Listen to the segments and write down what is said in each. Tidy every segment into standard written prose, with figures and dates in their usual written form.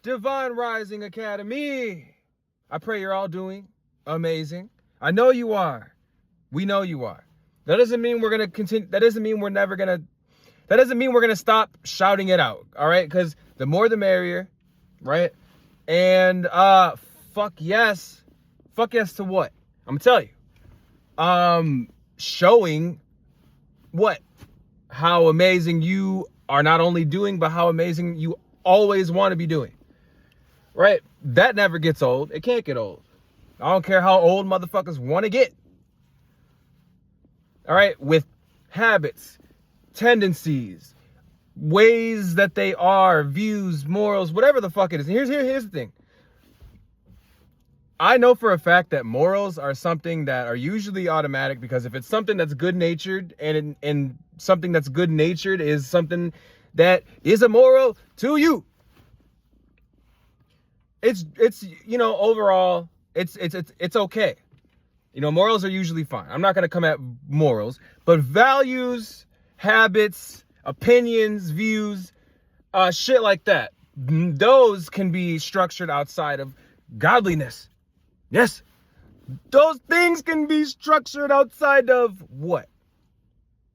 Divine Rising Academy. I pray you're all doing amazing. I know you are. We know you are. That doesn't mean we're going to continue. That doesn't mean we're going to stop shouting it out. All right. Because the more the merrier. Right. And fuck yes. Fuck yes to what? I'm going to tell you. Showing what? How amazing you are not only doing, but how amazing you always want to be doing. Right? That never gets old. It can't get old. I don't care how old motherfuckers want to get. All right? With habits, tendencies, ways that they are, views, morals, whatever the fuck it is. And here's the thing. I know for a fact that morals are something that are usually automatic, because if it's something that's good-natured and something that's good-natured is something that is immoral to you, it's overall it's okay. Morals are usually fine. I'm not going to come at morals, but values, habits, opinions, views, shit like that, those can be structured outside of godliness. Yes, those things can be structured outside of what?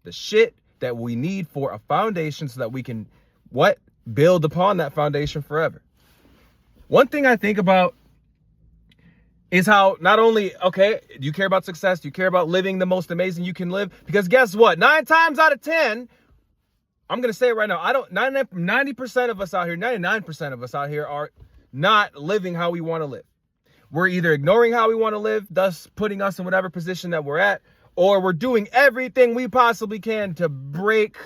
The shit that we need for a foundation so that we can, what? Build upon that foundation forever. One thing I think about is how not only, okay, you care about success, you care about living the most amazing you can live, because guess what? 9 times out of 10, I'm going to say it right now, 90% of us out here, 99% of us out here are not living how we want to live. We're either ignoring how we want to live, thus putting us in whatever position that we're at, or we're doing everything we possibly can to break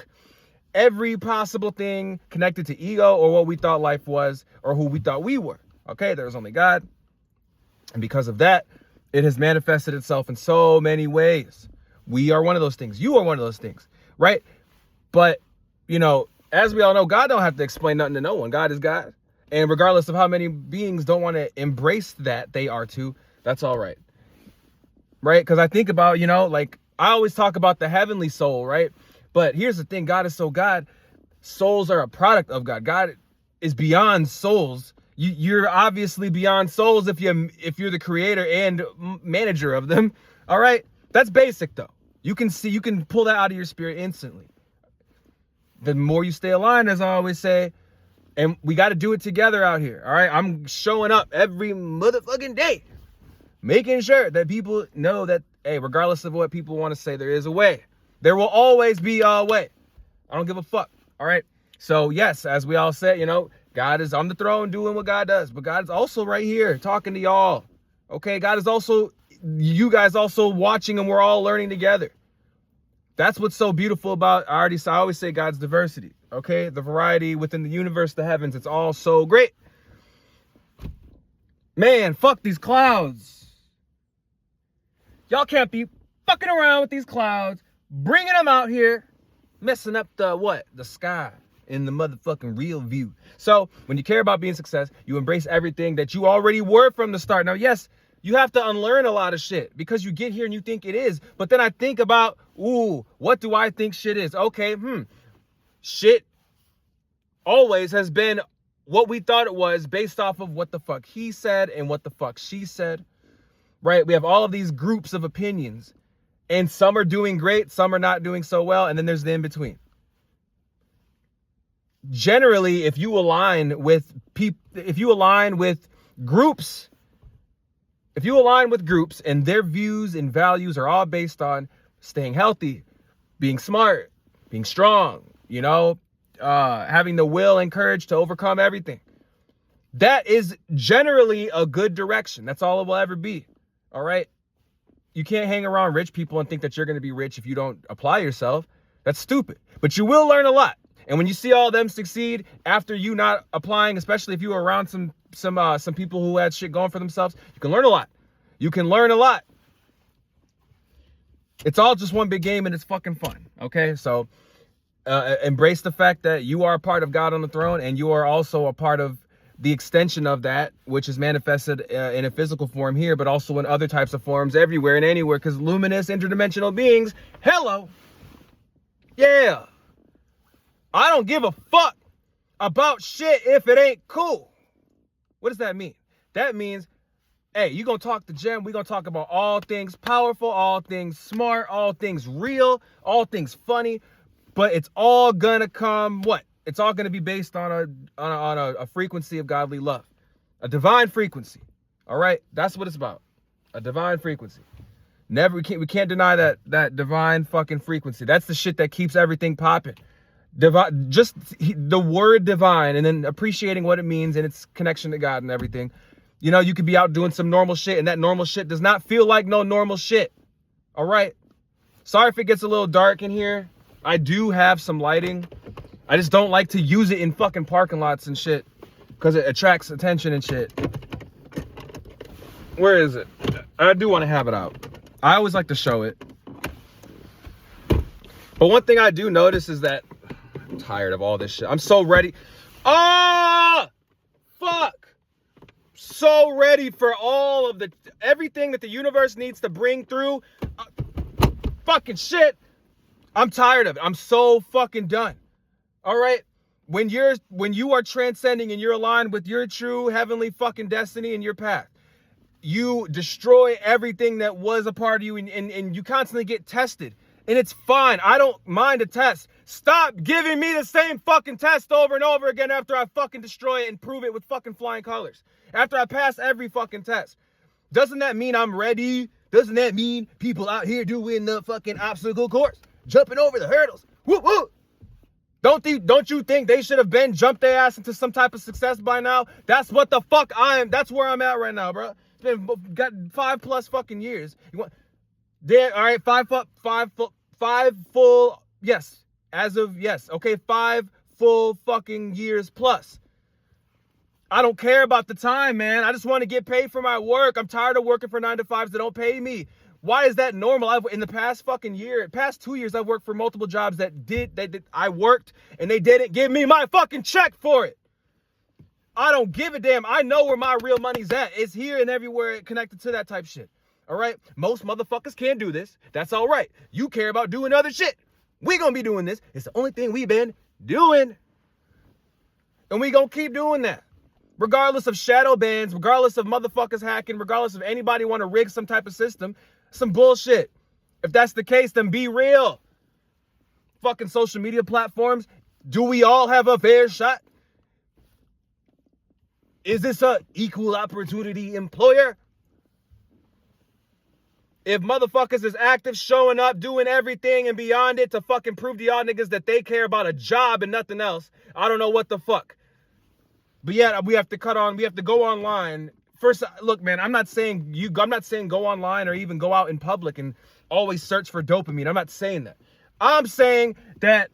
every possible thing connected to ego or what we thought life was or who we thought we were. Okay, there's only God. And because of that, it has manifested itself in so many ways. We are one of those things. You are one of those things, right? But, as we all know, God don't have to explain nothing to no one. God is God. And regardless of how many beings don't want to embrace that they are too, that's all right. Right? Because I think about, I always talk about the heavenly soul, right? But here's the thing. God is so God. Souls are a product of God. God is beyond souls. You're obviously beyond souls if you're the creator and manager of them. All right? That's basic, though. You can pull that out of your spirit instantly. The more you stay aligned, as I always say, and we got to do it together out here. All right. I'm showing up every motherfucking day, making sure that people know that, hey, regardless of what people want to say, there is a way. There will always be a way. I don't give a fuck. All right. So, yes, as we all said, God is on the throne doing what God does. But God is also right here talking to y'all. Okay. God is also, you guys also watching, and we're all learning together. That's what's so beautiful about, I always say God's diversity. Okay, the variety within the universe, the heavens, it's all so great. Man, fuck these clouds. Y'all can't be fucking around with these clouds, bringing them out here, messing up the sky in the motherfucking real view. So when you care about being success, you embrace everything that you already were from the start. Now, yes, you have to unlearn a lot of shit because you get here and you think it is. But then I think about, what do I think shit is? Okay, shit always has been what we thought it was based off of what the fuck he said and what the fuck she said, right? We have all of these groups of opinions, and some are doing great, some are not doing so well, and then there's the in-between. Generally, if you align with groups and their views and values are all based on staying healthy, being smart, being strong, having the will and courage to overcome everything. That is generally a good direction. That's all it will ever be. All right. You can't hang around rich people and think that you're going to be rich if you don't apply yourself. That's stupid. But you will learn a lot. And when you see all of them succeed after you not applying, especially if you were around some people who had shit going for themselves, you can learn a lot. You can learn a lot. It's all just one big game and it's fucking fun. Okay. So embrace the fact that you are a part of God on the throne, and you are also a part of the extension of that, which is manifested in a physical form here, but also in other types of forms everywhere and anywhere, because luminous interdimensional beings, hello. Yeah. I don't give a fuck about shit if it ain't cool. What does that mean? That means, hey, you gonna talk to Jem, we gonna talk about all things powerful, all things smart, all things real, all things funny, but it's all gonna come, what? It's all gonna be based on a frequency of godly love. A divine frequency. All right? That's what it's about. A divine frequency. We can't deny that divine fucking frequency. That's the shit that keeps everything popping. Divine, just the word divine, and then appreciating what it means and its connection to God and everything. You know, you could be out doing some normal shit, and that normal shit does not feel like no normal shit. All right? Sorry if it gets a little dark in here. I do have some lighting. I just don't like to use it in fucking parking lots and shit, because it attracts attention and shit. Where is it? I do want to have it out. I always like to show it. But one thing I do notice is that I'm tired of all this shit. I'm so ready. Ah! Fuck! So ready for all of everything that the universe needs to bring through. Fucking shit. I'm tired of it. I'm so fucking done. All right? When you are transcending and you're aligned with your true heavenly fucking destiny and your path, you destroy everything that was a part of you, and you constantly get tested. And it's fine. I don't mind a test. Stop giving me the same fucking test over and over again after I fucking destroy it and prove it with fucking flying colors. After I pass every fucking test. Doesn't that mean I'm ready? Doesn't that mean people out here doing the fucking obstacle course? Jumping over the hurdles. Whoop, whoop. Don't you think they should have been jumped their ass into some type of success by now? That's what the fuck that's where I'm at right now, bro. It's been got 5+ fucking years. You want there? All right, five full. Yes, as of yes. Okay, 5 full fucking years plus. I don't care about the time, man. I just want to get paid for my work. I'm tired of working for 9 to 5s that don't pay me. Why is that normal? In the past fucking past 2 years, I've worked for multiple jobs that I worked and they didn't give me my fucking check for it. I don't give a damn. I know where my real money's at. It's here and everywhere connected to that type shit. All right? Most motherfuckers can't do this. That's all right. You care about doing other shit. We gonna be doing this. It's the only thing we've been doing. And we gonna keep doing that. Regardless of shadow bans, regardless of motherfuckers hacking, regardless of anybody want to rig some type of system, some bullshit. If that's the case, then be real. Fucking social media platforms, do we all have a fair shot? Is this a equal opportunity employer? If motherfuckers is active, showing up, doing everything and beyond it to fucking prove to y'all niggas that they care about a job and nothing else, I don't know what the fuck. But yeah, we have to go online. First, look, man, I'm not saying go online or even go out in public and always search for dopamine. I'm not saying that. I'm saying that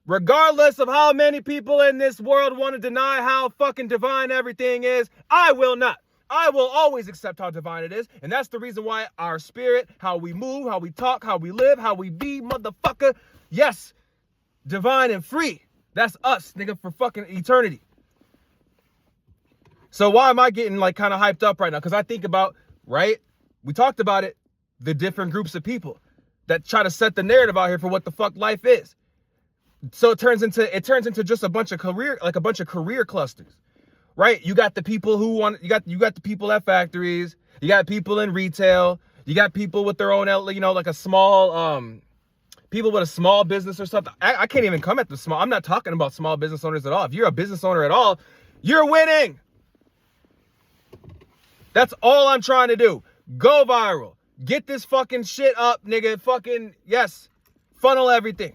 regardless of how many people in this world want to deny how fucking divine everything is, I will not. I will always accept how divine it is. And that's the reason why our spirit, how we move, how we talk, how we live, how we be, motherfucker. Yes, divine and free. That's us, nigga, for fucking eternity. So why am I getting like kind of hyped up right now? Because I think about, right? We talked about it. The different groups of people that try to set the narrative out here for what the fuck life is. So it turns into just a bunch of career clusters, right? You got the people who want, you got the people at factories. You got people in retail. You got people with their own, like a small, people with a small business or something. I can't even come at the small. I'm not talking about small business owners at all. If you're a business owner at all, you're winning. That's all I'm trying to do. Go viral. Get this fucking shit up, nigga. Fucking, yes. Funnel everything.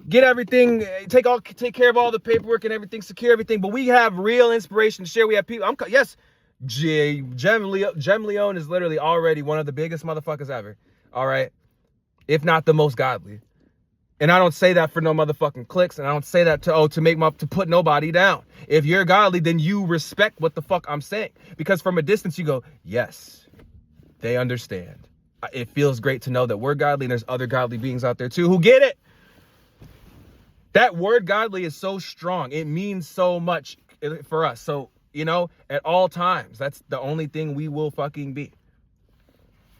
Get everything, take care of all the paperwork and everything, secure everything. But we have real inspiration to share. We have people, yes. Jem Leone is literally already one of the biggest motherfuckers ever. All right? If not the most godly. And I don't say that for no motherfucking clicks. And I don't say that to put nobody down. If you're godly, then you respect what the fuck I'm saying. Because from a distance, you go, yes, they understand. It feels great to know that we're godly and there's other godly beings out there too who get it. That word godly is so strong. It means so much for us. So, at all times, that's the only thing we will fucking be.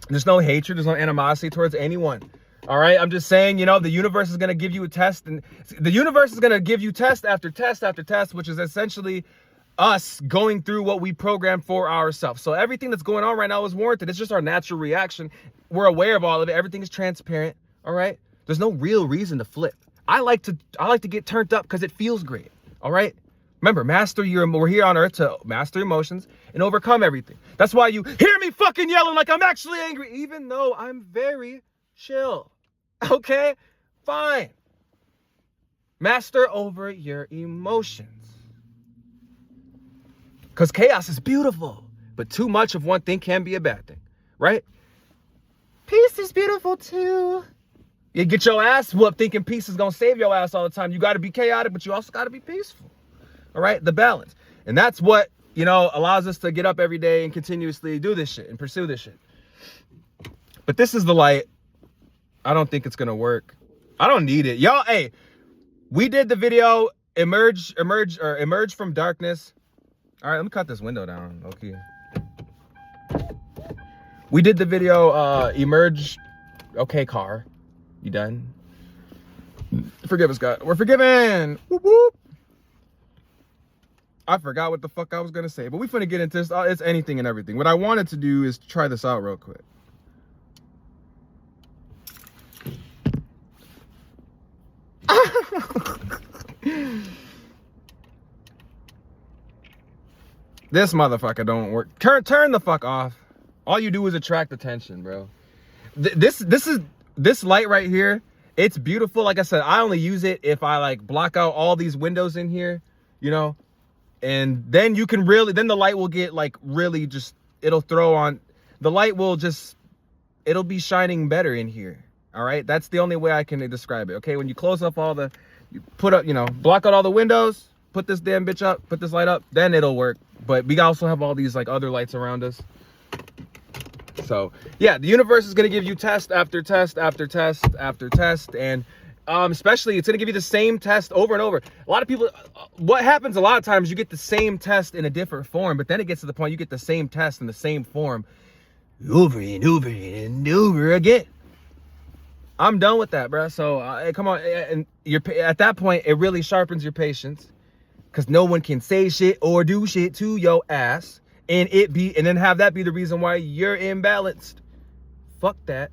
There's no hatred. There's no animosity towards anyone. All right, I'm just saying, the universe is going to give you a test, and the universe is going to give you test after test after test, which is essentially us going through what we programmed for ourselves. So everything that's going on right now is warranted. It's just our natural reaction. We're aware of all of it. Everything is transparent. All right. There's no real reason to flip. I like to get turned up because it feels great. All right. Remember, we're here on earth to master emotions and overcome everything. That's why you hear me fucking yelling like I'm actually angry, even though I'm very chill. Okay? Fine. Master over your emotions. Because chaos is beautiful, but too much of one thing can be a bad thing, right? Peace is beautiful too. You get your ass whooped thinking peace is going to save your ass all the time. You got to be chaotic, but you also got to be peaceful. All right? The balance. And that's what, allows us to get up every day and continuously do this shit and pursue this shit. But this is the light. I don't think it's going to work. I don't need it. Y'all, hey, we did the video emerge from darkness. All right, let me cut this window down. Okay. We did the video emerge. Okay, car. You done? Forgive us, God. We're forgiven. Whoop, whoop. I forgot what the fuck I was gonna say, but we finna get into this. It's anything and everything. What I wanted to do is try this out real quick. This motherfucker don't work. Turn the fuck off. All you do is attract attention, bro. This light right here, it's beautiful. Like I said, I only use it if I like block out all these windows in here, and then you can then the light will get like really just, it'll throw on, the light will just, it'll be shining better in here. All right. That's the only way I can describe it. Okay. When you close up you put up, block out all the windows, put this damn bitch up, put this light up, then it'll work. But we also have all these like other lights around us. So yeah, the universe is going to give you test after test after test after test. And especially it's going to give you the same test over and over. A lot of people, what happens a lot of times, you get the same test in a different form, but then it gets to the point you get the same test in the same form over and over and over again. I'm done with that, bro. So come on. And at that point, it really sharpens your patience, because no one can say shit or do shit to your ass. And then have that be the reason why you're imbalanced. Fuck that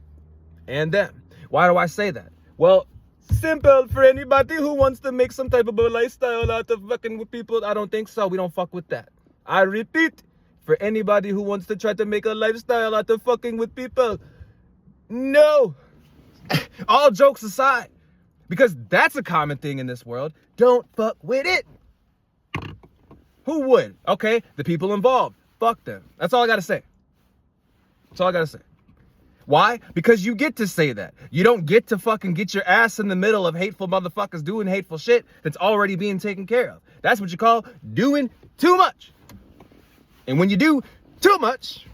and them. Why do I say that? Well, simple for anybody who wants to make some type of a lifestyle out of fucking with people. I don't think so. We don't fuck with that. I repeat, for anybody who wants to try to make a lifestyle out of fucking with people, no. All jokes aside, because that's a common thing in this world. Don't fuck with it. Who would? Okay, the people involved. Fuck them. That's all I gotta say. That's all I gotta say. Why? Because you get to say that. You don't get to fucking get your ass in the middle of hateful motherfuckers doing hateful shit that's already being taken care of. That's what you call doing too much. And when you do too much,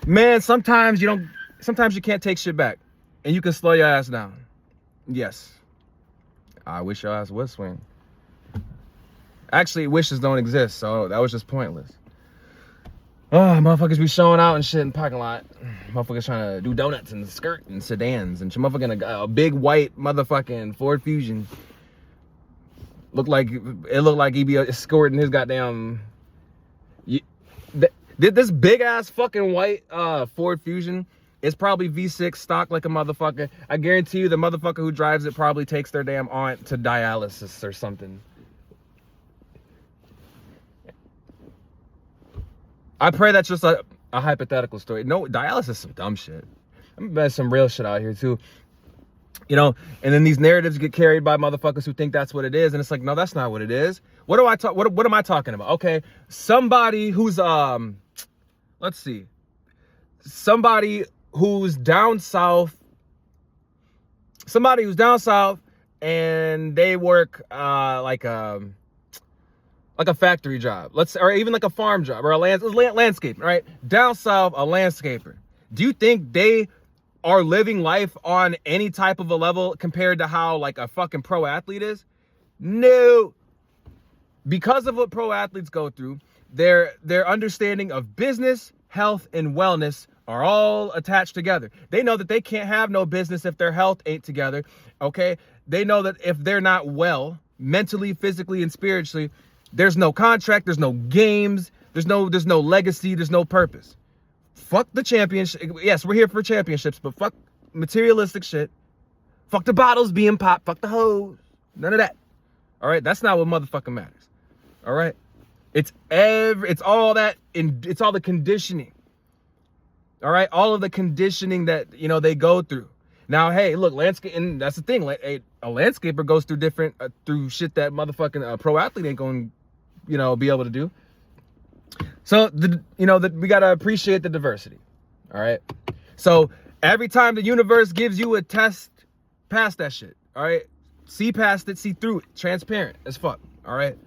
man, sometimes you can't take shit back. And you can slow your ass down. Yes. I wish your ass would swing. Actually, wishes don't exist, so that was just pointless. Oh, motherfuckers be showing out and shit in the parking lot. Motherfuckers trying to do donuts and skirt and sedans and motherfucking a big white motherfucking Ford Fusion. It looked like he be escorting his goddamn. This big ass fucking white Ford Fusion is probably V6 stock like a motherfucker. I guarantee you the motherfucker who drives it probably takes their damn aunt to dialysis or something. I pray that's just a hypothetical story. No, dialysis is some dumb shit. There's some real shit out here too. And then these narratives get carried by motherfuckers who think that's what it is. And it's like, no, that's not what it is. What am I talking about? Okay. Somebody who's, let's see. Somebody who's down south and they work, like a factory job, or even like a farm job or a landscaper, right? Down south, a landscaper. Do you think they are living life on any type of a level compared to how like a fucking pro athlete is? No. Because of what pro athletes go through, their understanding of business, health, and wellness are all attached together. They know that they can't have no business if their health ain't together, okay? They know that if they're not well, mentally, physically, and spiritually, There's no contract, there's no games, there's no legacy, there's no purpose. Fuck the championship. Yes, we're here for championships, but fuck materialistic shit. Fuck the bottles being popped, fuck the hoes. None of that. All right, that's not what motherfucking matters. All right? It's all the conditioning. All right? All of the conditioning that, they go through. Now, hey, look, and that's the thing. A landscaper goes through different, through shit that motherfucking pro athlete ain't going to, be able to do. So, we got to appreciate the diversity. All right? So, every time the universe gives you a test, pass that shit. All right? See past it, see through it. Transparent as fuck. All right?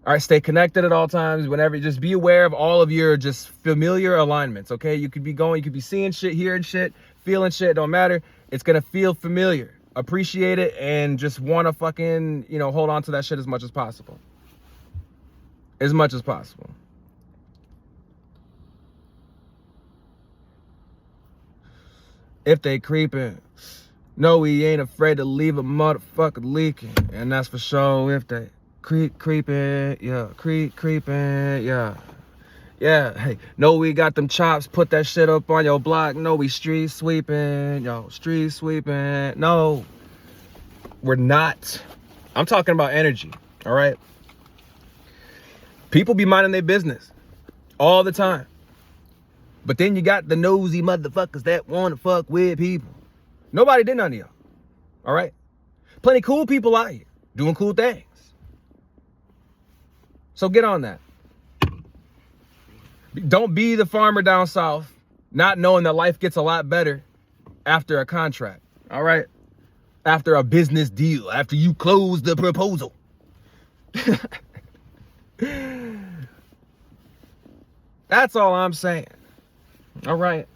All right, stay connected at all times. Whenever, just be aware of all of your just familiar alignments, okay? You could be seeing shit, hearing shit, feeling shit, don't matter. It's gonna feel familiar. Appreciate it and just wanna fucking, hold on to that shit as much as possible. As much as possible. If they creeping, no, we ain't afraid to leave a motherfucker leaking. And that's for sure if they creeping, yeah, creeping, yeah. Yeah, hey, no, we got them chops, put that shit up on your block. No, we street sweeping, yo, street sweeping. No, we're not. I'm talking about energy, all right? People be minding their business all the time. But then you got the nosy motherfuckers that want to fuck with people. Nobody did none of y'all, all right? Plenty cool people out here doing cool things. So get on that. Don't be the farmer down south, not knowing that life gets a lot better after a contract, all right? After a business deal, after you close the proposal. That's all I'm saying, all right?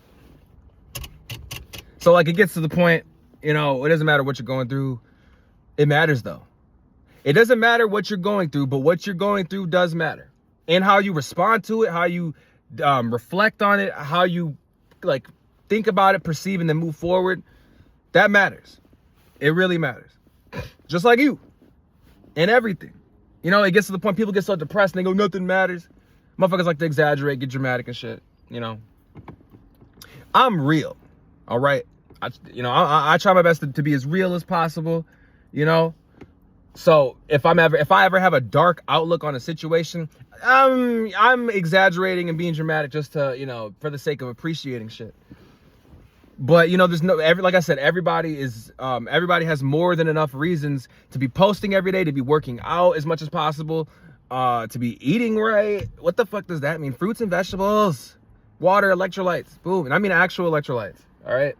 So, like, it gets to the point, it doesn't matter what you're going through. It matters, though. It doesn't matter what you're going through, but what you're going through does matter. And how you respond to it, how you reflect on it, how you, think about it, perceive, and then move forward, that matters. It really matters. Just like you. And everything. It gets to the point people get so depressed and they go, nothing matters. Motherfuckers like to exaggerate, get dramatic and shit, I'm real, all right? I try my best to be as real as possible, So if I ever have a dark outlook on a situation, I'm exaggerating and being dramatic just to, for the sake of appreciating shit. But there's like I said, everybody has more than enough reasons to be posting every day, to be working out as much as possible, to be eating right. What the fuck does that mean? Fruits and vegetables, water, electrolytes, boom. And I mean actual electrolytes, all right?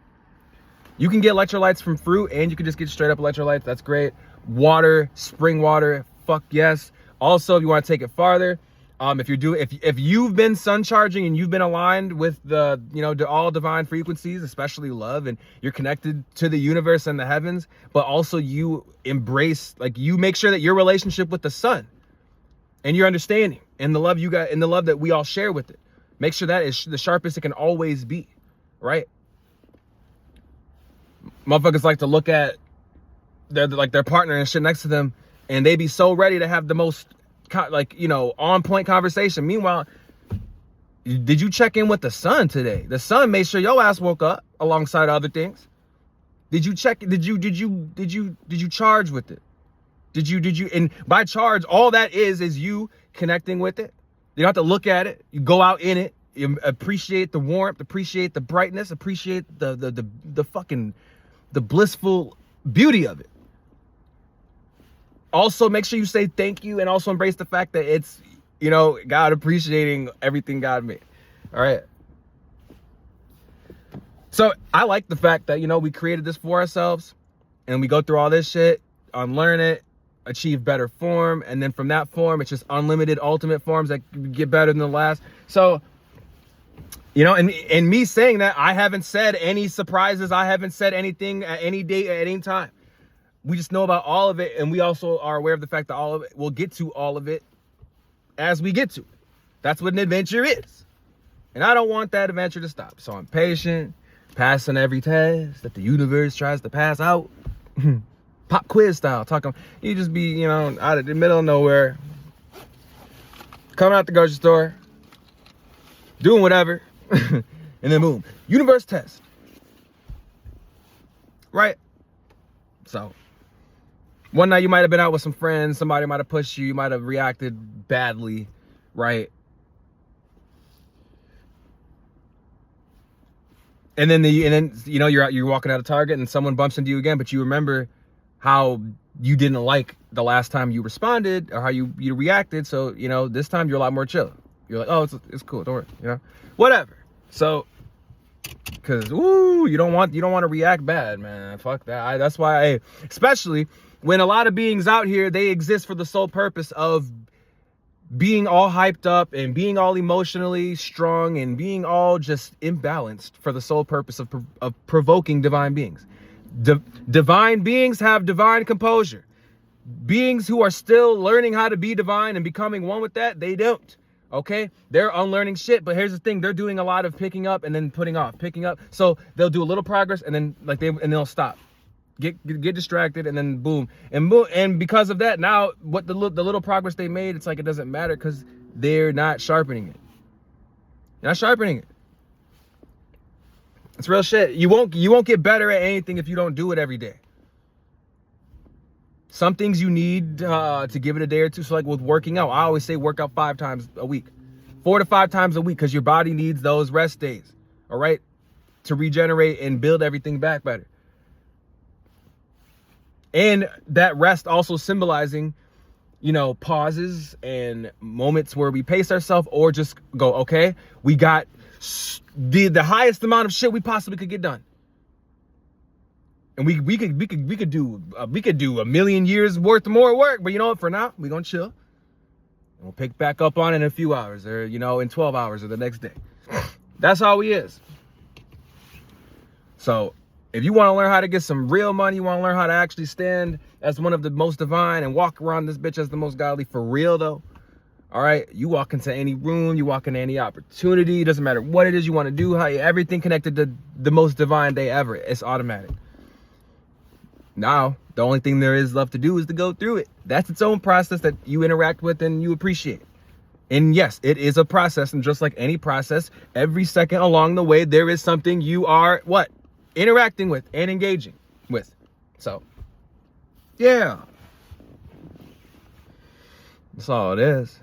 You can get electrolytes from fruit and you can just get straight up electrolytes. That's great. Water, spring water, fuck yes. Also, if you want to take it farther, if you've been sun charging and you've been aligned with the all divine frequencies, especially love, and you're connected to the universe and the heavens, but also you embrace, you make sure that your relationship with the sun and your understanding and the love you got and the love that we all share with it, make sure that is the sharpest it can always be, right? Motherfuckers like to look at their partner and shit next to them, and they be so ready to have the most on point conversation. Meanwhile, did you check in with the sun today? The sun made sure your ass woke up alongside other things. Did you check? Did you charge with it? Did you? And by charge, all that is you connecting with it. You don't have to look at it. You go out in it. You appreciate the warmth, appreciate the brightness, appreciate the fucking the blissful beauty of it. Also, make sure you say thank you and also embrace the fact that it's, God appreciating everything God made. All right. So I like the fact that, we created this for ourselves and we go through all this shit, unlearn it, achieve better form. And then from that form, it's just unlimited ultimate forms that get better than the last. So, and me saying that, I haven't said any surprises. I haven't said anything at any date, at any time. We just know about all of it, and we also are aware of the fact that all of it, we'll get to all of it as we get to it. That's what an adventure is. And I don't want that adventure to stop. So I'm patient, passing every test that the universe tries to pass out. pop quiz style. Talking, you just be, you know, out of the middle of nowhere, coming out the grocery store, doing whatever, and then boom, universe test. Right? So, one night you might have been out with some friends, somebody might have pushed you, you might have reacted badly, right? And then you know, you're walking out of Target and someone bumps into you again, but you remember how you didn't like the last time you responded or how you reacted. So, you know, this time you're a lot more chill. You're like, oh, it's cool, don't worry, you know, whatever. So, cause you don't want to react bad, man. Fuck that. That's why especially when a lot of beings out here, they exist for the sole purpose of being all hyped up and being all emotionally strong and being all just imbalanced for the sole purpose of provoking divine beings. Divine beings have divine composure. Beings who are still learning how to be divine and becoming one with that, they don't. Okay? They're unlearning shit, but here's the thing, they're doing a lot of picking up and then putting off, picking up. So they'll do a little progress and then they'll stop. Get distracted and then boom. And because of that, now what the little progress they made, it's like it doesn't matter because they're not sharpening it. They're not sharpening it. It's real shit. You won't get better at anything if you don't do it every day. Some things you need to give it a day or two. So like with working out, I always say work out 5 times a week, 4 to 5 times a week, because your body needs those rest days, all right, to regenerate and build everything back better. And that rest also symbolizing, you know, pauses and moments where we pace ourselves or just go, okay, we got the highest amount of shit we possibly could get done. And we could do a million years worth of more work, but you know what, for now, we're gonna chill. And we'll pick back up on it in a few hours or, you know, in 12 hours or the next day. That's how we is. So if you want to learn how to get some real money, you want to learn how to actually stand as one of the most divine and walk around this bitch as the most godly for real though, all right, you walk into any room, you walk into any opportunity, it doesn't matter what it is you want to do, how everything connected to the most divine day ever, it's automatic. Now, the only thing there is left to do is to go through it. That's its own process that you interact with and you appreciate. And yes, it is a process, and just like any process, every second along the way, there is something you are, what? Interacting with and engaging with. So, yeah. That's all it is.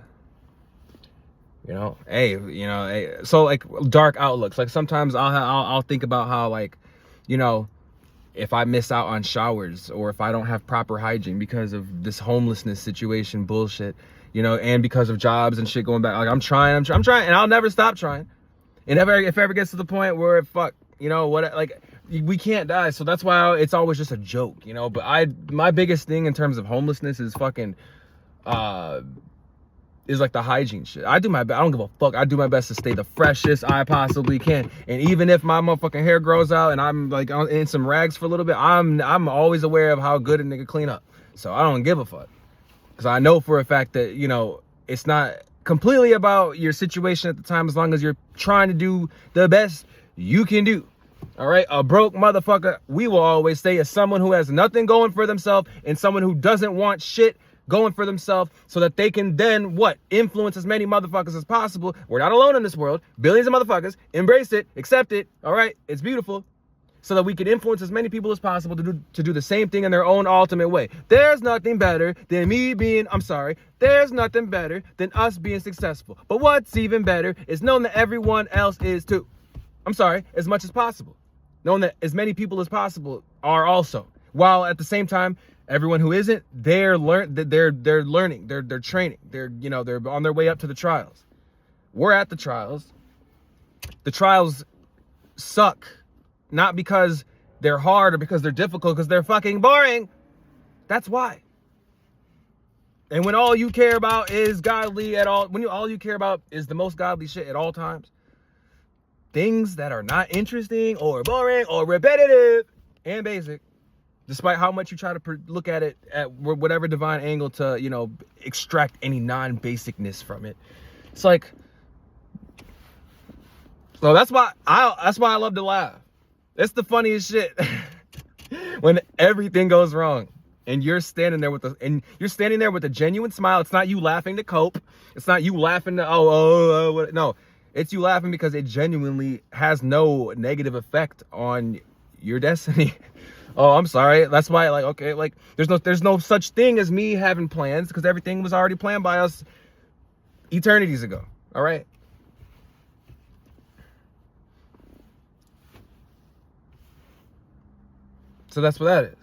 You know, hey, so like dark outlooks. Like sometimes I'll think about how, like, you know, if I miss out on showers or if I don't have proper hygiene because of this homelessness situation bullshit, you know, and because of jobs and shit going back. Like I'm trying, and I'll never stop trying. And if it ever gets to the point where fuck, you know what, like we can't die. So that's why it's always just a joke, you know. But my biggest thing in terms of homelessness is fucking is like the hygiene shit. I don't give a fuck. I do my best to stay the freshest I possibly can. And even if my motherfucking hair grows out and I'm like in some rags for a little bit, I'm always aware of how good a nigga clean up. So I don't give a fuck. Because I know for a fact that, you know, it's not completely about your situation at the time as long as you're trying to do the best you can do. All right? A broke motherfucker, we will always say, is someone who has nothing going for themselves and someone who doesn't want shit going for themselves so that they can then, what? Influence as many motherfuckers as possible. We're not alone in this world. Billions of motherfuckers. Embrace it. Accept it. All right? It's beautiful. So that we can influence as many people as possible to do the same thing in their own ultimate way. There's nothing better than there's nothing better than us being successful. But what's even better is knowing that everyone else is too. As much as possible. Knowing that as many people as possible are also. While at the same time, everyone who isn't, they're learning, they're training, they're on their way up to the trials. We're at the trials. The trials suck. Not because they're hard or because they're difficult, because they're fucking boring. That's why. And when all you care about is godly at all, all you care about is the most godly shit at all times, things that are not interesting or boring or repetitive and basic, despite how much you try to look at it at whatever divine angle to, you know, extract any non-basicness from it. It's like, so that's why I love to laugh. It's the funniest shit when everything goes wrong. and you're standing there with a genuine smile. It's not you laughing to cope. It's not you laughing to no. It's you laughing because it genuinely has no negative effect on your destiny. Oh, I'm sorry. That's why, like, okay, like, there's no such thing as me having plans, because everything was already planned by us eternities ago. All right. So that's what that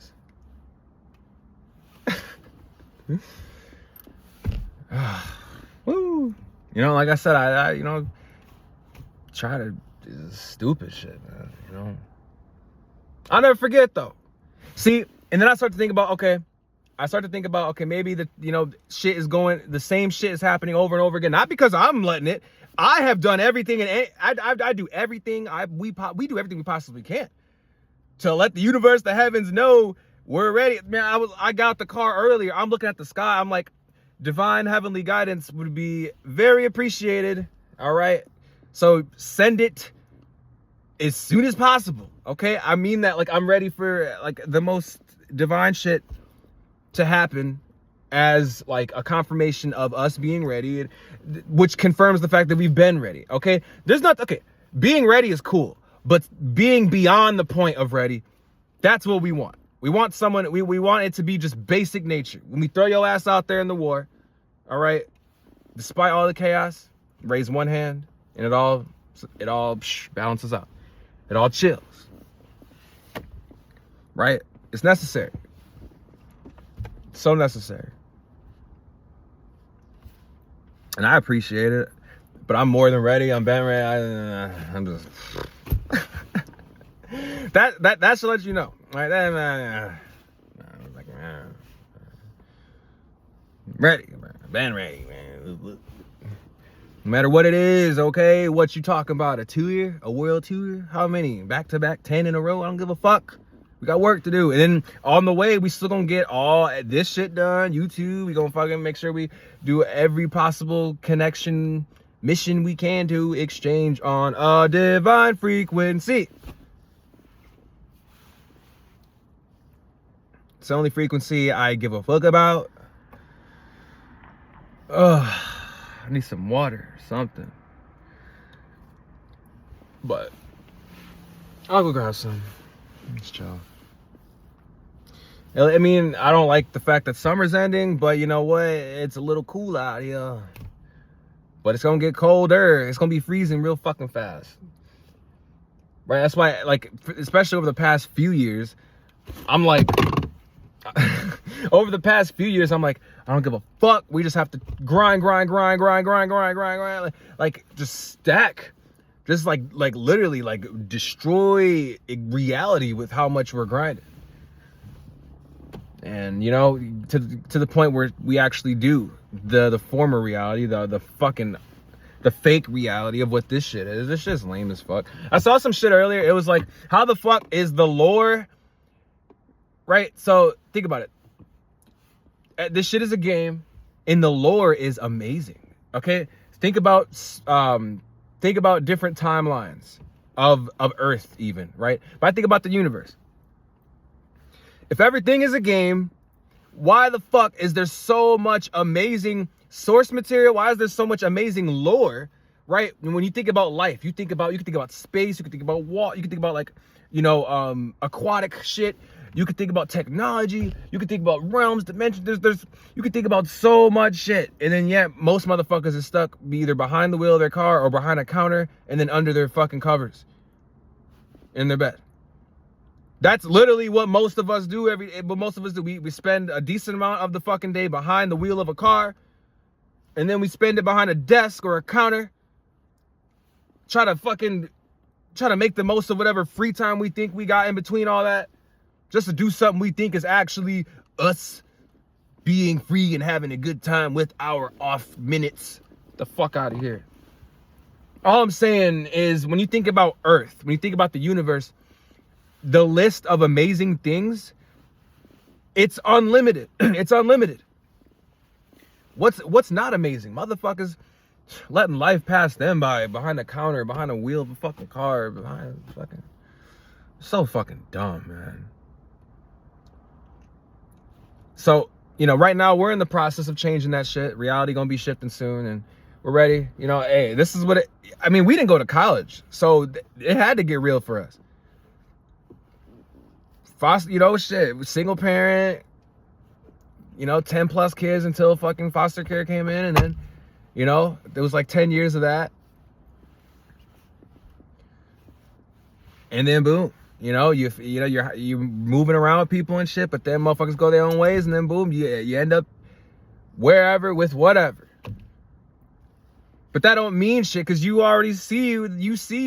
is. Woo. You know, like I said, I you know, try to do stupid shit, man. You know, I'll never forget though. See, and then I start to think about, okay, maybe the, you know, shit is going, the same shit is happening over and over again. Not because I'm letting it. I have done everything, and I do everything. We do everything we possibly can to let the universe, the heavens know we're ready. Man, I got out the car earlier. I'm looking at the sky. I'm like, divine heavenly guidance would be very appreciated. All right. So send it as soon as possible. Okay. I mean that, like, I'm ready for, like, the most divine shit to happen as, like, a confirmation of us being ready, which confirms the fact that we've been ready. Okay. Being ready is cool, but being beyond the point of ready, that's what we want. We want someone, we want it to be just basic nature. When we throw your ass out there in the war, all right, despite all the chaos, raise one hand and it all balances out. It all chills. Right? It's necessary. So necessary. And I appreciate it, but I'm more than ready. I'm been ready. I'm just that should let you know. Right? Ready, been ready, man. No matter what it is, okay? What you talking about? A tour? A world tour? How many? Back to back, 10 in a row? I don't give a fuck. We got work to do. And then on the way, we still gonna get all this shit done. YouTube, we gonna fucking make sure we do every possible connection mission we can to exchange on a divine frequency. It's the only frequency I give a fuck about. Ugh. I need some water or something. But I'll go grab some. Let's chill. I mean, I don't like the fact that summer's ending, but you know what? It's a little cool out here. But it's gonna get colder. It's gonna be freezing real fucking fast. Right? That's why, like, especially over the past few years, I'm like, I'm like, I don't give a fuck. We just have to grind. Like just stack. Just like literally, like, destroy reality with how much we're grinding. And, you know, to the point where we actually do the former reality, the fake reality of what this shit is. This shit's lame as fuck. I saw some shit earlier. It was like, how the fuck is the lore? Right? So think about it. This shit is a game, and the lore is amazing. Okay? Think about different timelines of Earth even, right? But I think about the universe. If everything is a game, why the fuck is there so much amazing source material? Why is there so much amazing lore, right? When you think about life, you can think about space, you can think about water, you can think about, like, you know, aquatic shit. You could think about technology. You could think about realms, dimensions. You could think about so much shit. And then, yeah, most motherfuckers are stuck either behind the wheel of their car or behind a counter and then under their fucking covers in their bed. That's literally what most of us do. We spend a decent amount of the fucking day behind the wheel of a car, and then we spend it behind a desk or a counter, try to make the most of whatever free time we think we got in between all that, just to do something we think is actually us being free and having a good time with our off minutes. The fuck out of here. All I'm saying is, when you think about Earth, when you think about the universe, the list of amazing things, it's unlimited. It's unlimited. What's not amazing? Motherfuckers letting life pass them by behind a counter, behind a wheel of a fucking car, behind fucking, so fucking dumb, man. So, you know, right now we're in the process of changing that shit. Reality gonna be shifting soon, and we're ready. You know, hey, this is what it, I mean, we didn't go to college, so it had to get real for us. Foster, you know, shit, single parent, you know, 10 plus kids until fucking foster care came in, and then, you know, there was like 10 years of that. And then boom, you know, you're moving around with people and shit, but then motherfuckers go their own ways, and then boom, you end up wherever with whatever. But that don't mean shit, because you already see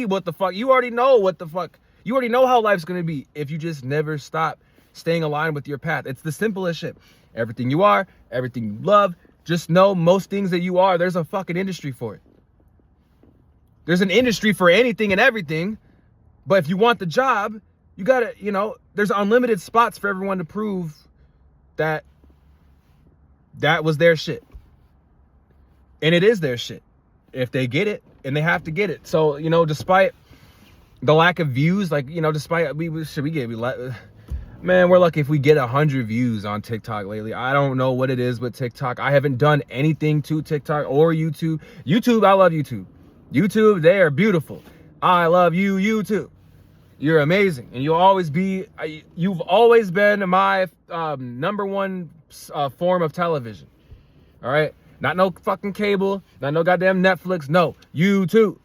what the fuck, you already know what the fuck, you already know how life's gonna be if you just never stop staying aligned with your path. It's the simplest shit. Everything you are, everything you love, just know most things that you are, there's a fucking industry for it. There's an industry for anything and everything, but if you want the job, you gotta, you know, there's unlimited spots for everyone to prove that that was their shit. And it is their shit if they get it, and they have to get it. So, you know, despite the lack of views, like, you know, despite man, we're lucky if we get 100 views on TikTok lately. I don't know what it is with TikTok. I haven't done anything to TikTok or YouTube. YouTube, I love YouTube. YouTube, they are beautiful. I love you, YouTube. You're amazing, and you've always been my number one form of television. All right, not no fucking cable, not no goddamn Netflix. No, YouTube.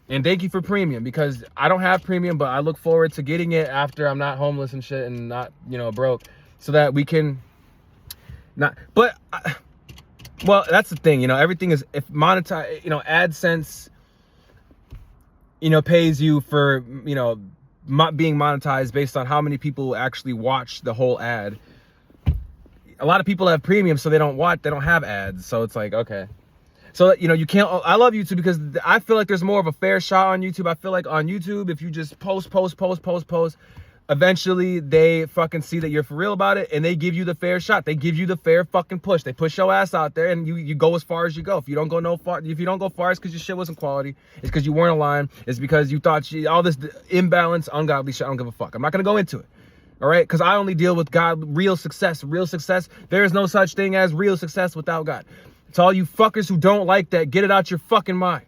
And thank you for premium, because I don't have premium, but I look forward to getting it after I'm not homeless and shit and not, you know, broke, so that we can not. But well, that's the thing, you know, everything is, if monetize, you know, AdSense, you know, pays you for, you know, being monetized based on how many people actually watch the whole ad. A lot of people have premium, so they don't have ads. So it's like, okay. So, you know, you can't, I love YouTube because I feel like there's more of a fair shot on YouTube. I feel like on YouTube, if you just post, eventually they fucking see that you're for real about it, and they give you the fair shot. They give you the fair fucking push. They push your ass out there, and you go as far as you go. If you don't go far, it's because your shit wasn't quality. It's because you weren't aligned. It's because you thought all this imbalance, ungodly shit. I don't give a fuck. I'm not gonna go into it. All right, because I only deal with God, real success. There is no such thing as real success without God. To all you fuckers who don't like that, get it out your fucking mind.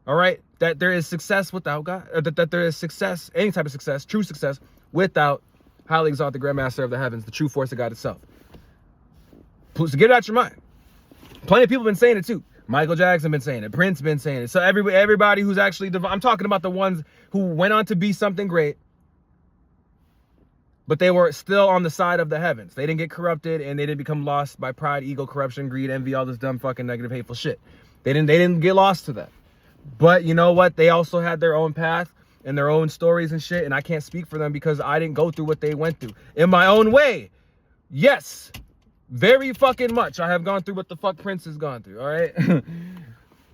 All right? That there is success without God. Or that there is success, any type of success, true success, without highly exalted Grandmaster of the heavens, the true force of God itself. So get it out your mind. Plenty of people have been saying it too. Michael Jackson been saying it. Prince been saying it. So everybody who's actually, I'm talking about the ones who went on to be something great, but they were still on the side of the heavens. They didn't get corrupted, and they didn't become lost by pride, ego, corruption, greed, envy, all this dumb fucking negative, hateful shit. They didn't get lost to that. But you know what? They also had their own path and their own stories and shit, and I can't speak for them because I didn't go through what they went through. In my own way, yes, very fucking much. I have gone through what the fuck Prince has gone through, all right?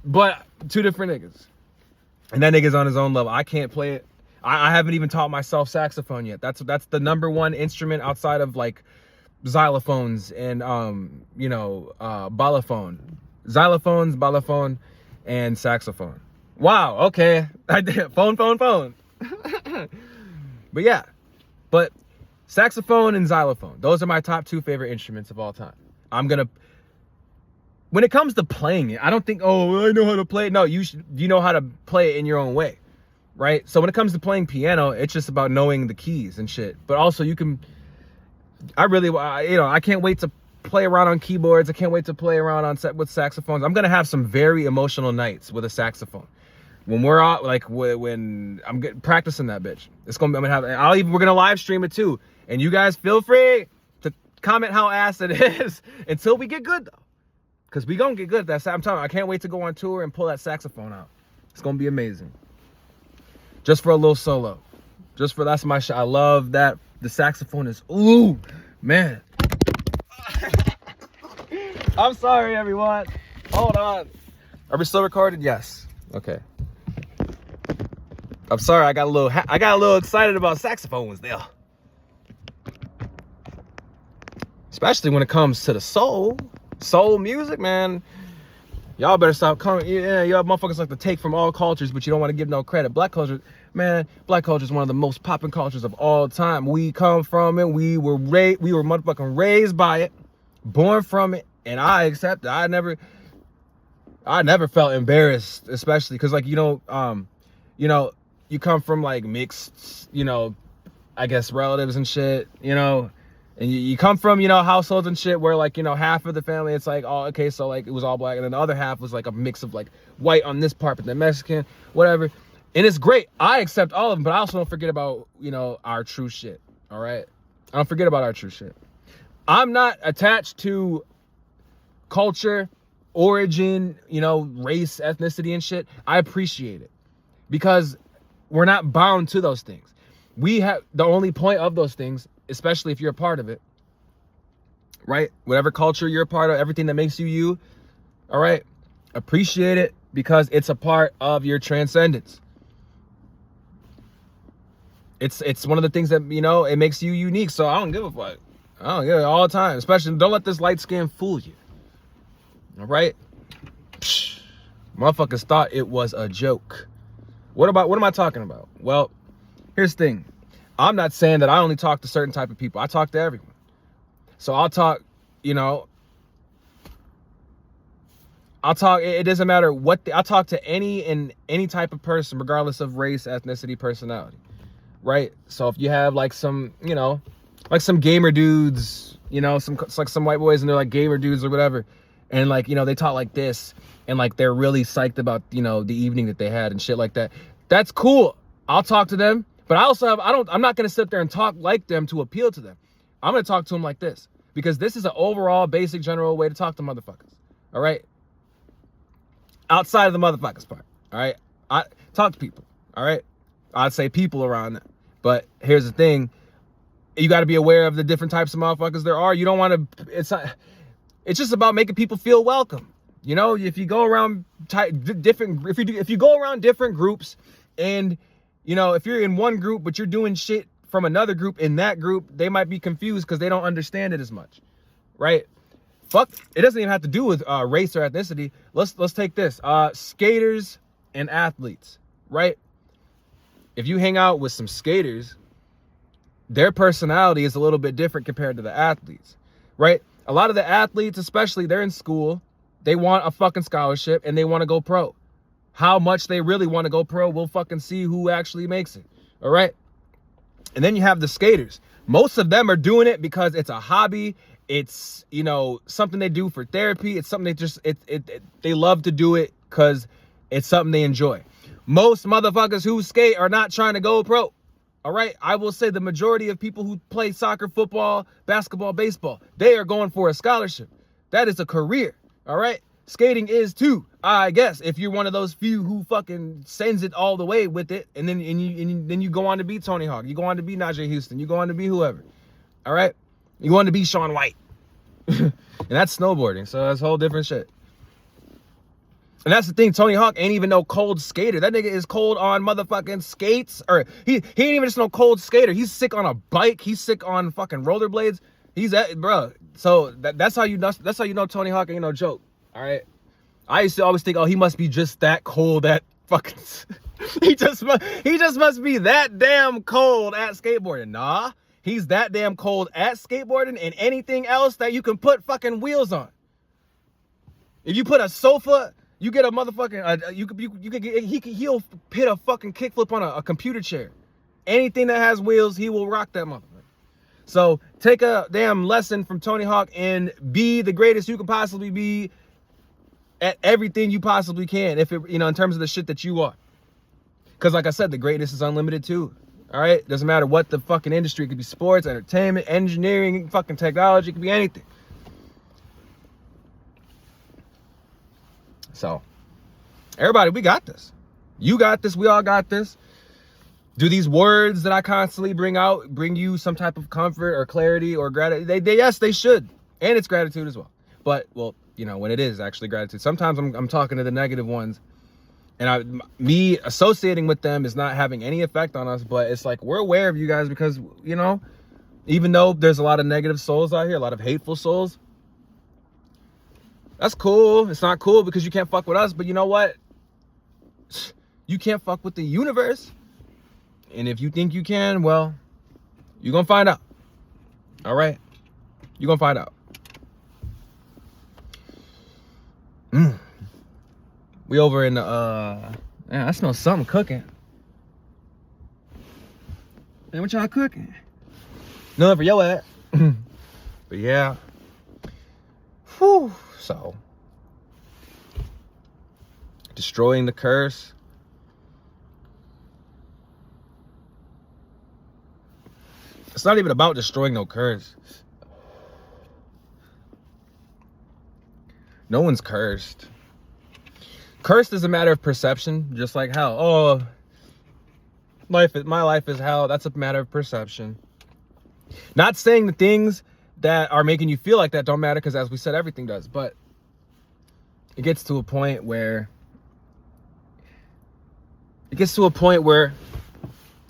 But two different niggas. And that nigga's on his own level. I can't play it. I haven't even taught myself saxophone yet. That's the number one instrument outside of like xylophones and balafone. Xylophones, balafone, and saxophone. Wow, okay. I did phone. But yeah. But saxophone and xylophone, those are my top two favorite instruments of all time. When it comes to playing it, I don't think, oh, I know how to play it. No, you know how to play it in your own way. Right? So when it comes to playing piano, it's just about knowing the keys and shit. But also I can't wait to play around on keyboards. I can't wait to play around with saxophones. I'm going to have some very emotional nights with a saxophone. When we're out, like when I'm practicing that bitch. We're going to live stream it too. And you guys feel free to comment how ass it is until we get good though. Because we going to get good at that. I'm telling you, I can't wait to go on tour and pull that saxophone out. It's going to be amazing. Just for a little solo. That's my shot. I love that. The saxophone is, ooh, man. I'm sorry, everyone. Hold on. Are we still recorded? Yes. Okay. I'm sorry. I got a little excited about saxophones there. Especially when it comes to the soul music, man. Y'all better stop coming. Yeah, y'all motherfuckers like to take from all cultures, but you don't want to give no credit. Black culture, man, black culture is one of the most popping cultures of all time. We come from it. We were motherfucking raised by it, born from it, and I accept it. I never felt embarrassed, especially because, like, you come from like mixed, I guess relatives and shit, and you come from, households and shit where, like, half of the family, it's like, oh, okay, so like it was all black, and then the other half was like a mix of like white on this part, but then Mexican, whatever. And it's great. I accept all of them, but I also don't forget about, our true shit. All right. I don't forget about our true shit. I'm not attached to culture, origin, race, ethnicity and shit. I appreciate it because we're not bound to those things. We have the only point of those things, especially if you're a part of it, right? Whatever culture you're a part of, everything that makes you you, all right? Appreciate it because it's a part of your transcendence. It's one of the things that, it makes you unique. So I don't give a fuck. I don't give it all the time. Especially, don't let this light skin fool you. All right? Psh, motherfuckers thought it was a joke. What am I talking about? Well, here's the thing. I'm not saying that I only talk to certain type of people. I talk to everyone. So I'll talk, it doesn't matter I'll talk to any type of person, regardless of race, ethnicity, personality. Right? So if you have like some, like some gamer dudes, some white boys and they're like gamer dudes or whatever. And like, they talk like this and like, they're really psyched about, the evening that they had and shit like that. That's cool. I'll talk to them. But I also I'm not going to sit there and talk like them to appeal to them. I'm going to talk to them like this because this is an overall basic general way to talk to motherfuckers. All right. Outside of the motherfuckers part. All right. I talk to people. All right. I'd say people around them. But here's the thing. You got to be aware of the different types of motherfuckers there are. You don't want to, it's just about making people feel welcome. If you go around if you go around different groups and, if you're in one group, but you're doing shit from another group in that group, they might be confused because they don't understand it as much, right? Fuck, it doesn't even have to do with race or ethnicity. Let's take this. Skaters and athletes, right? If you hang out with some skaters, their personality is a little bit different compared to the athletes, right? A lot of the athletes, especially, they're in school. They want a fucking scholarship and they want to go pro. How much they really want to go pro, we'll fucking see who actually makes it. All right. And then you have the skaters. Most of them are doing it because it's a hobby. It's, something they do for therapy. It's something they love to do it because it's something they enjoy. Most motherfuckers who skate are not trying to go pro. All right. I will say the majority of people who play soccer, football, basketball, baseball, they are going for a scholarship. That is a career. All right. Skating is too, I guess, if you're one of those few who fucking sends it all the way with it, and then you go on to be Tony Hawk, you go on to be Najee Houston, you go on to be whoever, all right? You go on to be Shaun White, and that's snowboarding, so that's a whole different shit. And that's the thing, Tony Hawk ain't even no cold skater. That nigga is cold on motherfucking skates, or he ain't even just no cold skater. He's sick on a bike. He's sick on fucking rollerblades. He's that, bro. So that's how you know Tony Hawk ain't no joke. All right. I used to always think, oh, he must be just that cold at fucking, he just must be that damn cold at skateboarding. Nah, he's that damn cold at skateboarding and anything else that you can put wheels on. If you put a sofa, you get a motherfucking, he'll hit a fucking kickflip on a computer chair. Anything that has wheels, he will rock that motherfucker. So take a damn lesson from Tony Hawk and be the greatest you can possibly be at everything you possibly can, if it, in terms of the shit that you are. Because like I said, the greatness is unlimited too. All right? Doesn't matter what the fucking industry. It could be sports, entertainment, engineering, fucking technology. It could be anything. So, everybody, we got this. You got this. We all got this. Do these words that I constantly bring out bring you some type of comfort or clarity or gratitude? Yes, they should. And it's gratitude as well. But, well, when it is actually gratitude. Sometimes I'm talking to the negative ones, and me associating with them is not having any effect on us, but it's like we're aware of you guys because, even though there's a lot of negative souls out here, a lot of hateful souls, That's cool. It's not cool because you can't fuck with us, but you know what? You can't fuck with the universe. And if you think you can, well, you're gonna find out. All right? You're gonna find out. We over in the, man, I smell something cooking. Man, what y'all cooking? Nothing for your ass. But yeah. Whew. So, destroying the curse. It's not even about destroying no curse. No one's cursed. Cursed is a matter of perception, just like hell. Oh, my life is hell. That's a matter of perception. Not saying the things that are making you feel like that don't matter, because as we said, everything does. But it gets to a point where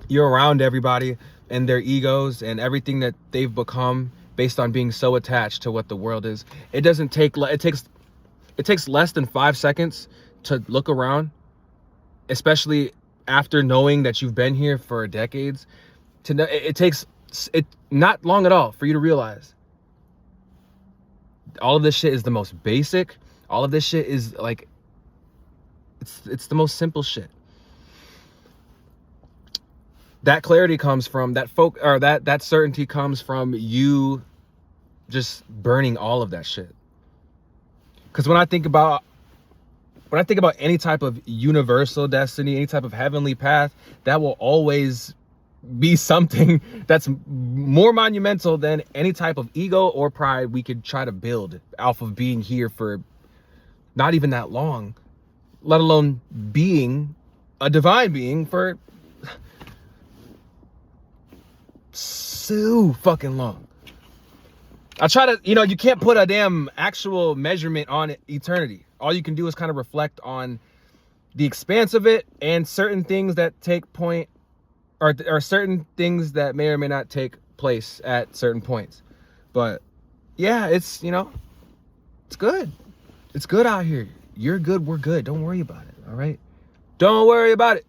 you're around everybody and their egos and everything that they've become based on being so attached to what the world is. It takes less than 5 seconds to look around, especially after knowing that you've been here for decades. To know, it takes not long at all for you to realize all of this shit is the most basic. All of this shit is like, it's the most simple shit. That clarity comes from that certainty comes from you just burning all of that shit. Because when I think about any type of universal destiny, any type of heavenly path, that will always be something that's more monumental than any type of ego or pride we could try to build off of being here for not even that long, let alone being a divine being for so fucking long. I try to, you can't put a damn actual measurement on eternity. All you can do is kind of reflect on the expanse of it and certain things that take point, or certain things that may or may not take place at certain points. But yeah, it's, it's good. It's good out here. You're good. We're good. Don't worry about it. All right. Don't worry about it.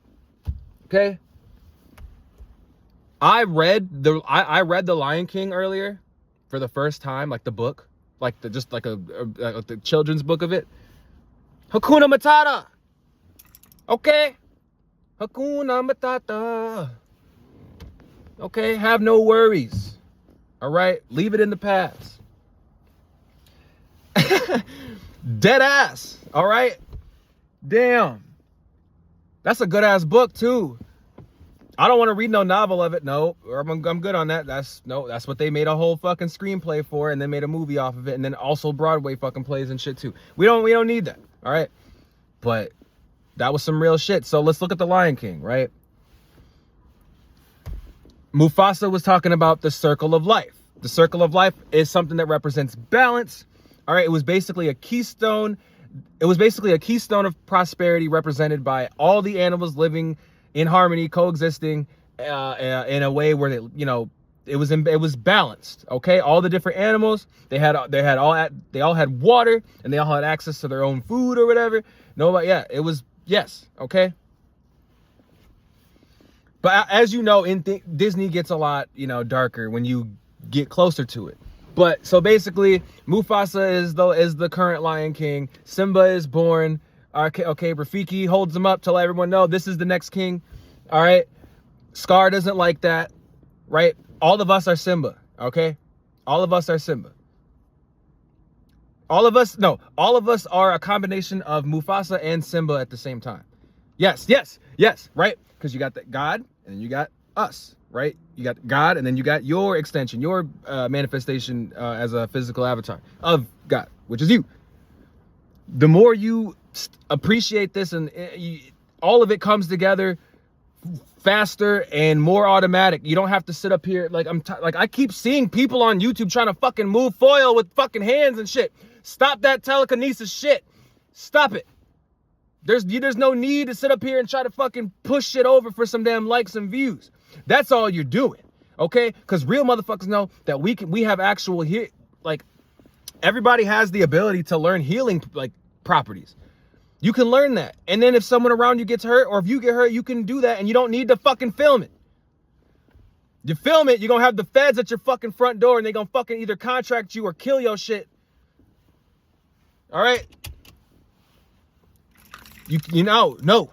Okay. I read the Lion King earlier for the first time, like the book, like the children's book of it. Hakuna Matata. Okay. Hakuna Matata. Okay. Have no worries. All right. Leave it in the past. Dead ass. All right. Damn. That's a good ass book too. I don't want to read no novel of it. No, I'm good on that. That's what they made a whole fucking screenplay for, and then made a movie off of it, and then also Broadway fucking plays and shit too. We don't need that. All right. But that was some real shit. So let's look at the Lion King, right? Mufasa was talking about the circle of life. The circle of life is something that represents balance. All right. It was basically a keystone. It was basically a keystone of prosperity, represented by all the animals living in harmony, coexisting in a way where it was balanced. Okay, all the different animals, they all had water, and they all had access to their own food or whatever. It was, yes, okay. But as you know, Disney gets a lot darker when you get closer to it. But so basically, Mufasa is the current Lion King. Simba is born. Okay, Rafiki holds him up to let everyone know this is the next king. All right. Scar doesn't like that, right? All of us are Simba, okay? All of us are Simba. All of us are a combination of Mufasa and Simba at the same time. Yes, right? Because you got the God, and you got us, right? You got God, and then you got your extension, your manifestation as a physical avatar of God, which is you. The more you appreciate this, and all of it comes together faster and more automatic. You don't have to sit up here like I keep seeing people on YouTube trying to fucking move foil with fucking hands and shit. Stop that telekinesis shit. Stop it. There's no need to sit up here and try to fucking push shit over for some damn likes and views. That's all you're doing, okay? Because real motherfuckers know that we have actual here, like everybody has the ability to learn healing like properties. You can learn that. And then if someone around you gets hurt, or if you get hurt, you can do that, and you don't need to fucking film it. You film it, you're gonna have the feds at your fucking front door, and they're gonna fucking either contract you or kill your shit. All right? You know, no.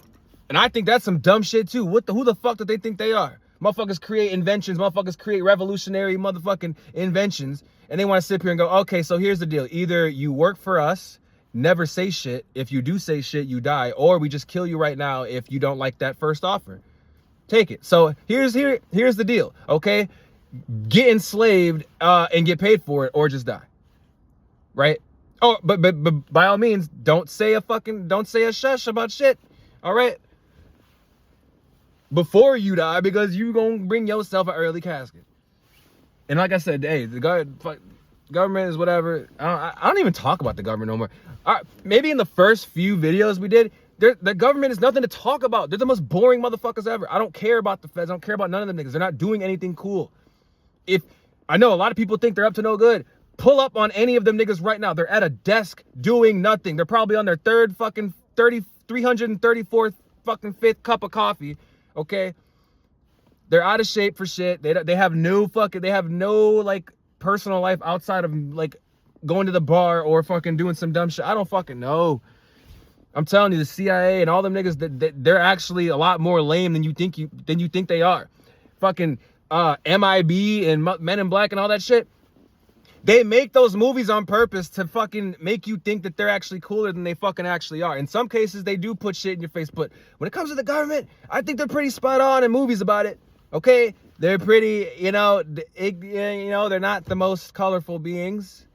And I think that's some dumb shit too. Who the fuck do they think they are? Motherfuckers create inventions, motherfuckers create revolutionary motherfucking inventions, and they want to sit here and go, okay, so here's the deal. Either you work for us, never say shit. If you do say shit, you die, or we just kill you right now if you don't like that first offer. Take it. So here's the deal, okay? Get enslaved and get paid for it, or just die, right? Oh, but by all means, don't say a shush about shit, all right? Before you die, because you gonna bring yourself an early casket. And like I said, hey, the government is whatever. I don't even talk about the government no more. Maybe in the first few videos we did, the government is nothing to talk about. They're the most boring motherfuckers ever. I don't care about the feds. I don't care about none of them niggas. They're not doing anything cool. If I know a lot of people think they're up to no good. Pull up on any of them niggas right now. They're at a desk doing nothing. They're probably on their 334th fucking 5th cup of coffee. Okay? They're out of shape for shit. They have no like personal life outside of like going to the bar or fucking doing some dumb shit. I don't fucking know. I'm telling you, the CIA and all them niggas, they're actually a lot more lame than you think they are. Fucking MIB and Men in Black and all that shit. They make those movies on purpose to fucking make you think that they're actually cooler than they fucking actually are. In some cases, they do put shit in your face, but when it comes to the government, I think they're pretty spot on in movies about it. Okay, they're pretty, they're not the most colorful beings.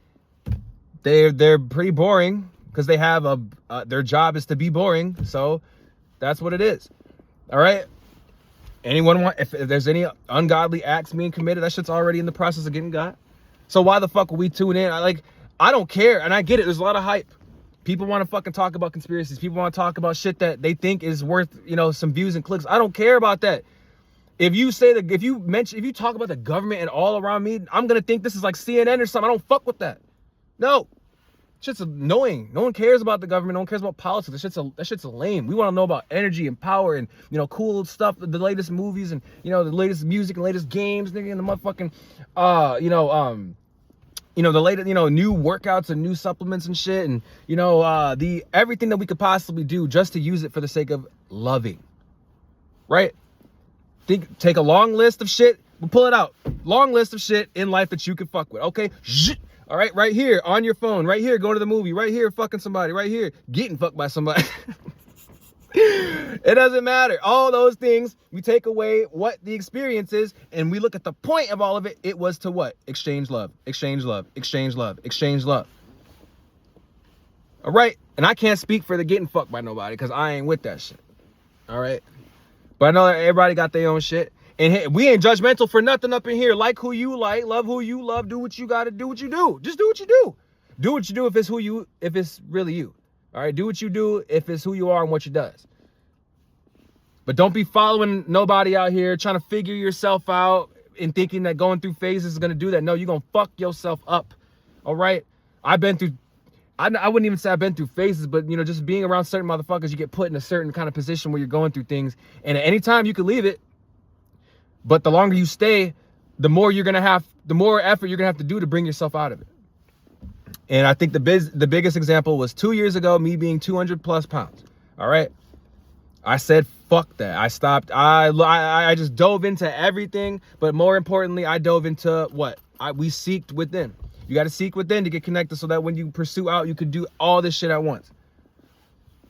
They're pretty boring because they have their job is to be boring. So that's what it is. All right. If there's any ungodly acts being committed, that shit's already in the process of getting got. So why the fuck would we tune in? I don't care. And I get it. There's a lot of hype. People want to fucking talk about conspiracies. People want to talk about shit that they think is worth, some views and clicks. I don't care about that. If you talk about the government and all around me, I'm going to think this is like CNN or something. I don't fuck with that. No. Shit's annoying. No one cares about the government. No one cares about politics. That shit's lame. We want to know about energy and power and, cool stuff, the latest movies and, the latest music and latest games, nigga, and the motherfucking, the latest, new workouts and new supplements and shit. And, everything that we could possibly do just to use it for the sake of loving. Right? Take a long list of shit. We'll pull it out. Long list of shit in life that you can fuck with. Okay? All right, right here on your phone, right here, going to the movie, right here, fucking somebody, right here, getting fucked by somebody. It doesn't matter. All those things, we take away what the experience is, and we look at the point of all of it. It was to what? Exchange love, exchange love, exchange love, exchange love. All right? And I can't speak for the getting fucked by nobody because I ain't with that shit. All right? But I know that everybody got their own shit. And hey, we ain't judgmental for nothing up in here. Like who you like, love who you love, do what you gotta do what you do. Just do what you do. Do what you do if it's really you. All right, do what you do if it's who you are and what you does. But don't be following nobody out here trying to figure yourself out and thinking that going through phases is gonna do that. No, you're gonna fuck yourself up. All right? I wouldn't even say I've been through phases, but just being around certain motherfuckers, you get put in a certain kind of position where you're going through things, and at any time you can leave it. But the longer you stay, the more effort you're gonna have to do to bring yourself out of it. And I think the biggest example was 2 years ago, me being 200 plus pounds. All right. I said, fuck that. I stopped. I just dove into everything. But more importantly, I dove into what? We seeked within. You got to seek within to get connected so that when you pursue out, you can do all this shit at once.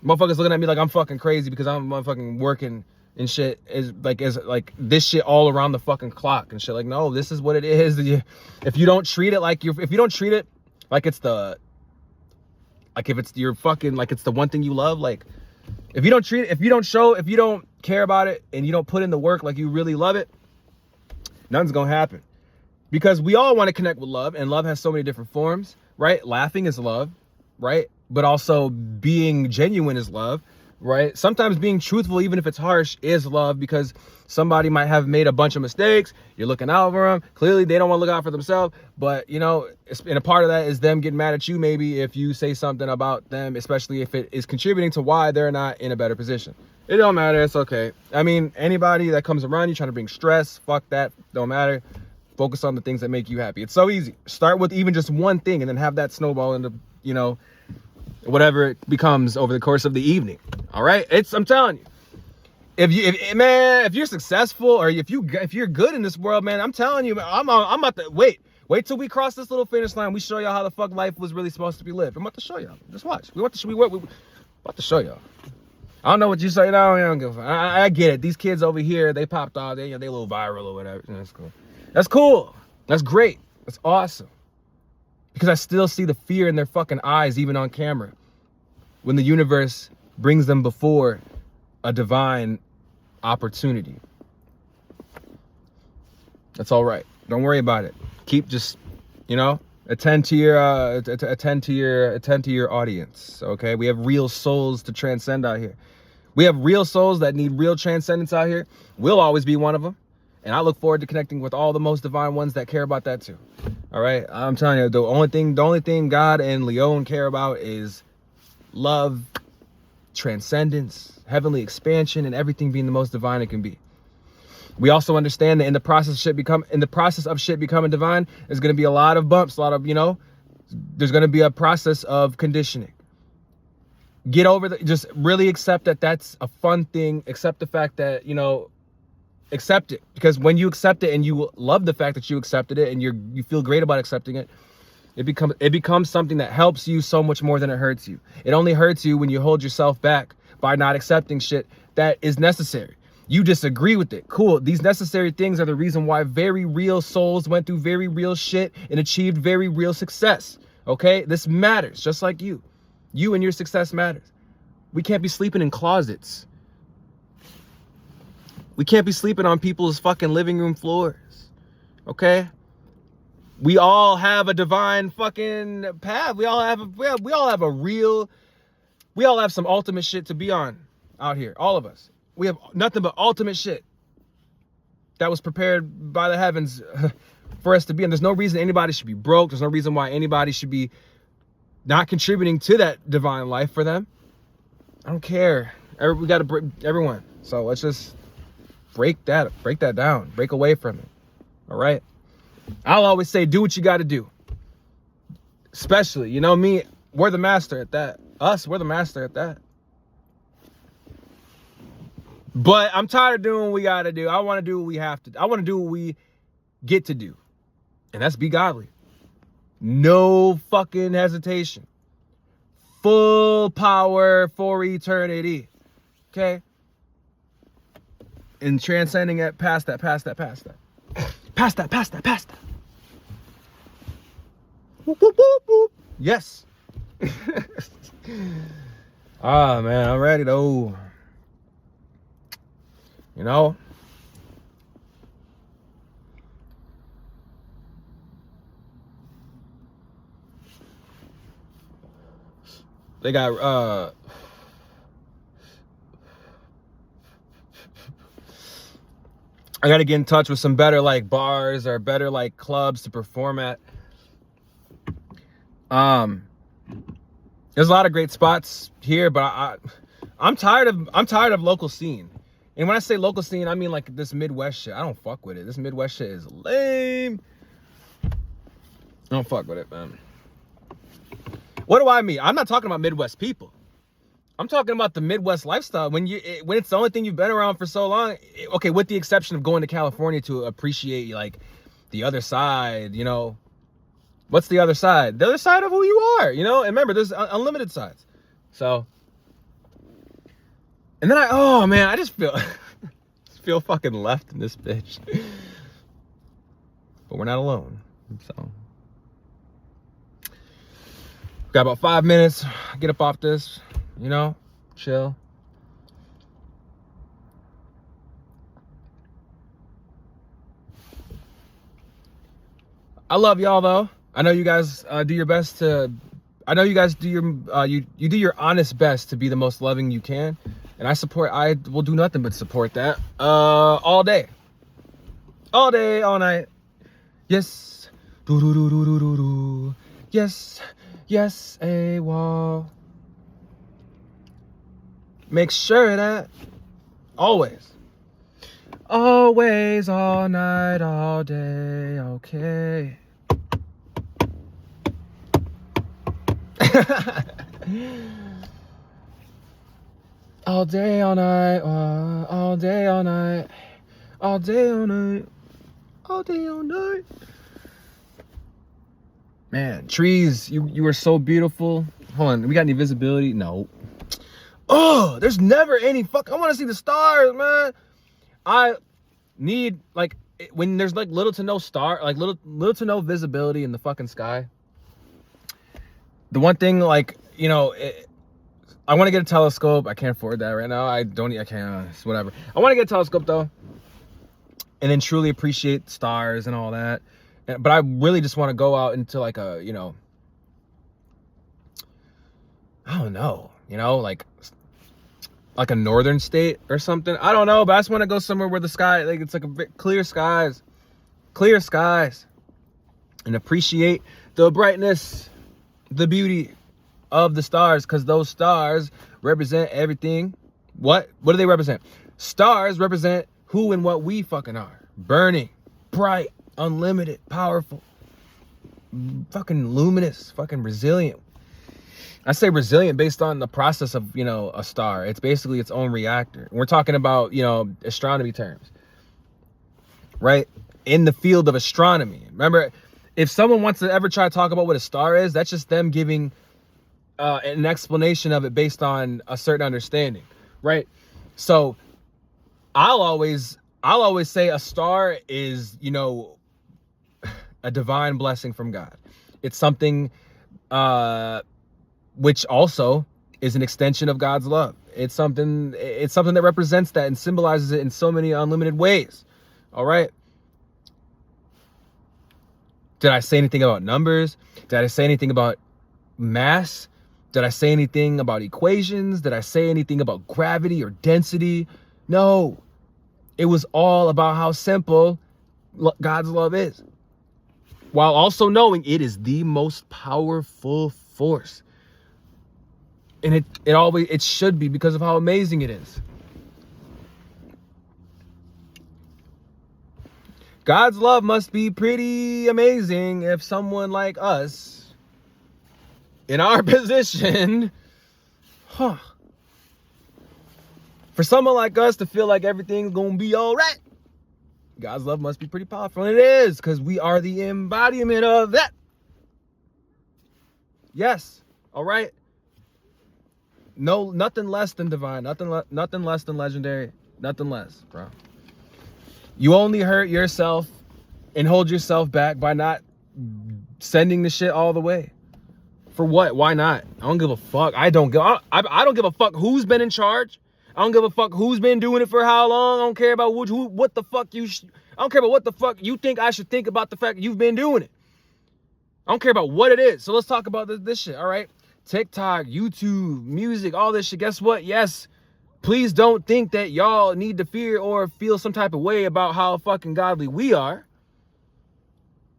Motherfuckers looking at me like I'm fucking crazy because I'm motherfucking working and shit is like this shit all around the fucking clock and shit. Like, no, this is what it is. If you don't treat it like if you don't treat it like it's the one thing you love, like if you don't treat it, if you don't care about it and you don't put in the work like you really love it, nothing's gonna happen. Because we all want to connect with love, and love has so many different forms, right? Laughing is love, right? But also being genuine is love, right? Sometimes being truthful, even if it's harsh, is love, because somebody might have made a bunch of mistakes. You're looking out for them. Clearly, they don't want to look out for themselves. But, you know, and a part of that is them getting mad at you maybe if you say something about them, especially if it is contributing to why they're not in a better position. It don't matter. It's okay. I mean, anybody that comes around you trying to bring stress, fuck that. Don't matter. Focus on the things that make you happy. It's so easy. Start with even just one thing and then have that snowball into, you know, whatever it becomes over the course of the evening. All right. I'm telling you, if you're successful, or if you're good in this world, man, I'm telling you, I'm about to wait till we cross this little finish line. We show y'all how the fuck life was really supposed to be lived. I'm about to show y'all. Just watch. We about to show y'all. I don't know what you say now. I don't give a fuck. I get it. These kids over here, they popped off. They a little viral or whatever. That's cool. That's cool. That's great. That's awesome. Because I still see the fear in their fucking eyes, even on camera, when the universe brings them before a divine opportunity. That's all right. Don't worry about it. Keep just, you know, attend to your audience. Okay, we have real souls to transcend out here. We have real souls that need real transcendence out here. We'll always be one of them. And I look forward to connecting with all the most divine ones that care about that too. All right. I'm telling you, the only thing God and Leon care about is love, transcendence, heavenly expansion, and everything being the most divine it can be. We also understand that in the process of shit becoming divine, there's going to be a lot of bumps, there's going to be a process of conditioning. Get over just really accept that that's a fun thing. Accept the fact that, accept it, because when you accept it and you love the fact that you accepted it and you feel great about accepting it, it becomes something that helps you so much more than it hurts you. It only hurts you when you hold yourself back by not accepting shit that is necessary. You disagree with it. Cool. These necessary things are the reason why very real souls went through very real shit and achieved very real success. Okay? This matters, just like you. You and your success matters. We can't be sleeping in closets. We can't be sleeping on people's fucking living room floors. Okay? We all have a divine fucking path. We all have some ultimate shit to be on out here. All of us. We have nothing but ultimate shit that was prepared by the heavens for us to be. And there's no reason anybody should be broke. There's no reason why anybody should be not contributing to that divine life for them. I don't care. We got to break everyone. So let's just break that down. Break away from it. All right? I'll always say, do what you got to do. Especially, me, we're the master at that. We're the master at that. But I'm tired of doing what we got to do. I want to do what we have to do. I want to do what we get to do. And that's be godly. No fucking hesitation. Full power for eternity. Okay? And transcending it past that. Past that. Whoop, whoop, whoop, whoop. Yes. Man, I'm ready though. They got I gotta get in touch with some better bars or better clubs to perform at. There's a lot of great spots here, but I'm tired of local scene. And when I say local scene, I mean this Midwest shit. I don't fuck with it. This Midwest shit is lame. I don't fuck with it, man. What do I mean? I'm not talking about Midwest people. I'm talking about the Midwest lifestyle. When it's the only thing you've been around for so long, okay, with the exception of going to California to appreciate the other side, What's the other side? The other side of who you are, And remember, there's unlimited sides. So, and then I just feel fucking left in this bitch. But we're not alone. So, got about 5 minutes. Get up off this, chill. I love y'all though. I know you guys do your best to I know you guys do your you do your honest best to be the most loving you can, and I will do nothing but support that all day, all night. Yes, do do do do do do do. Yes, yes, a wall. Make sure that always, always, all night, all day, okay. All day, all night, all day, all night, all day, all night, all day, all night. Man, trees, you are so beautiful. Hold on, we got any visibility? No. Oh, there's never any I want to see the stars, man. I need, like, when there's like little to no little to no visibility in the fucking sky. The one thing, like, you know, I want to get a telescope. I can't afford that right now. I can't, it's whatever. I want to get a telescope though, and then truly appreciate stars and all that. But I really just want to go out into like a, you know, I don't know, you know, like a northern state or something. I don't know, but I just want to go somewhere where the sky, like, it's like a bit clear skies, and appreciate the brightness, the beauty of the stars, because those stars represent everything. What do they represent? Stars represent who and what we fucking are. Burning, bright, unlimited, powerful, fucking luminous, fucking resilient. I say resilient based on the process of, you know, a star. It's basically its own reactor. We're talking about, you know, astronomy terms, right? In the field of astronomy. Remember, if someone wants to ever try to talk about what a star is, that's just them giving an explanation of it based on a certain understanding, right? So I'll always say a star is, you know, a divine blessing from God. It's something which also is an extension of God's love. It's something that represents that and symbolizes it in so many unlimited ways. All right. Did I say anything about numbers? Did I say anything about mass? Did I say anything about equations? Did I say anything about gravity or density? No. It was all about how simple God's love is, while also knowing it is the most powerful force. And it should be, because of how amazing it is. God's love must be pretty amazing if someone like us, in our position, for someone like us to feel like everything's gonna be all right, God's love must be pretty powerful. And it is, because we are the embodiment of that. Yes. All right. No, nothing less than divine, nothing less than legendary, nothing less, bro. You only hurt yourself and hold yourself back by not sending the shit all the way. For what? Why not? I don't give a fuck. I don't give a fuck who's been in charge. I don't give a fuck who's been doing it for how long. I don't care about I don't care about what the fuck you think I should think about the fact you've been doing it. I don't care about what it is. So let's talk about this shit, all right? TikTok, YouTube, music, all this shit. Guess what? Yes, please don't think that y'all need to fear or feel some type of way about how fucking godly we are.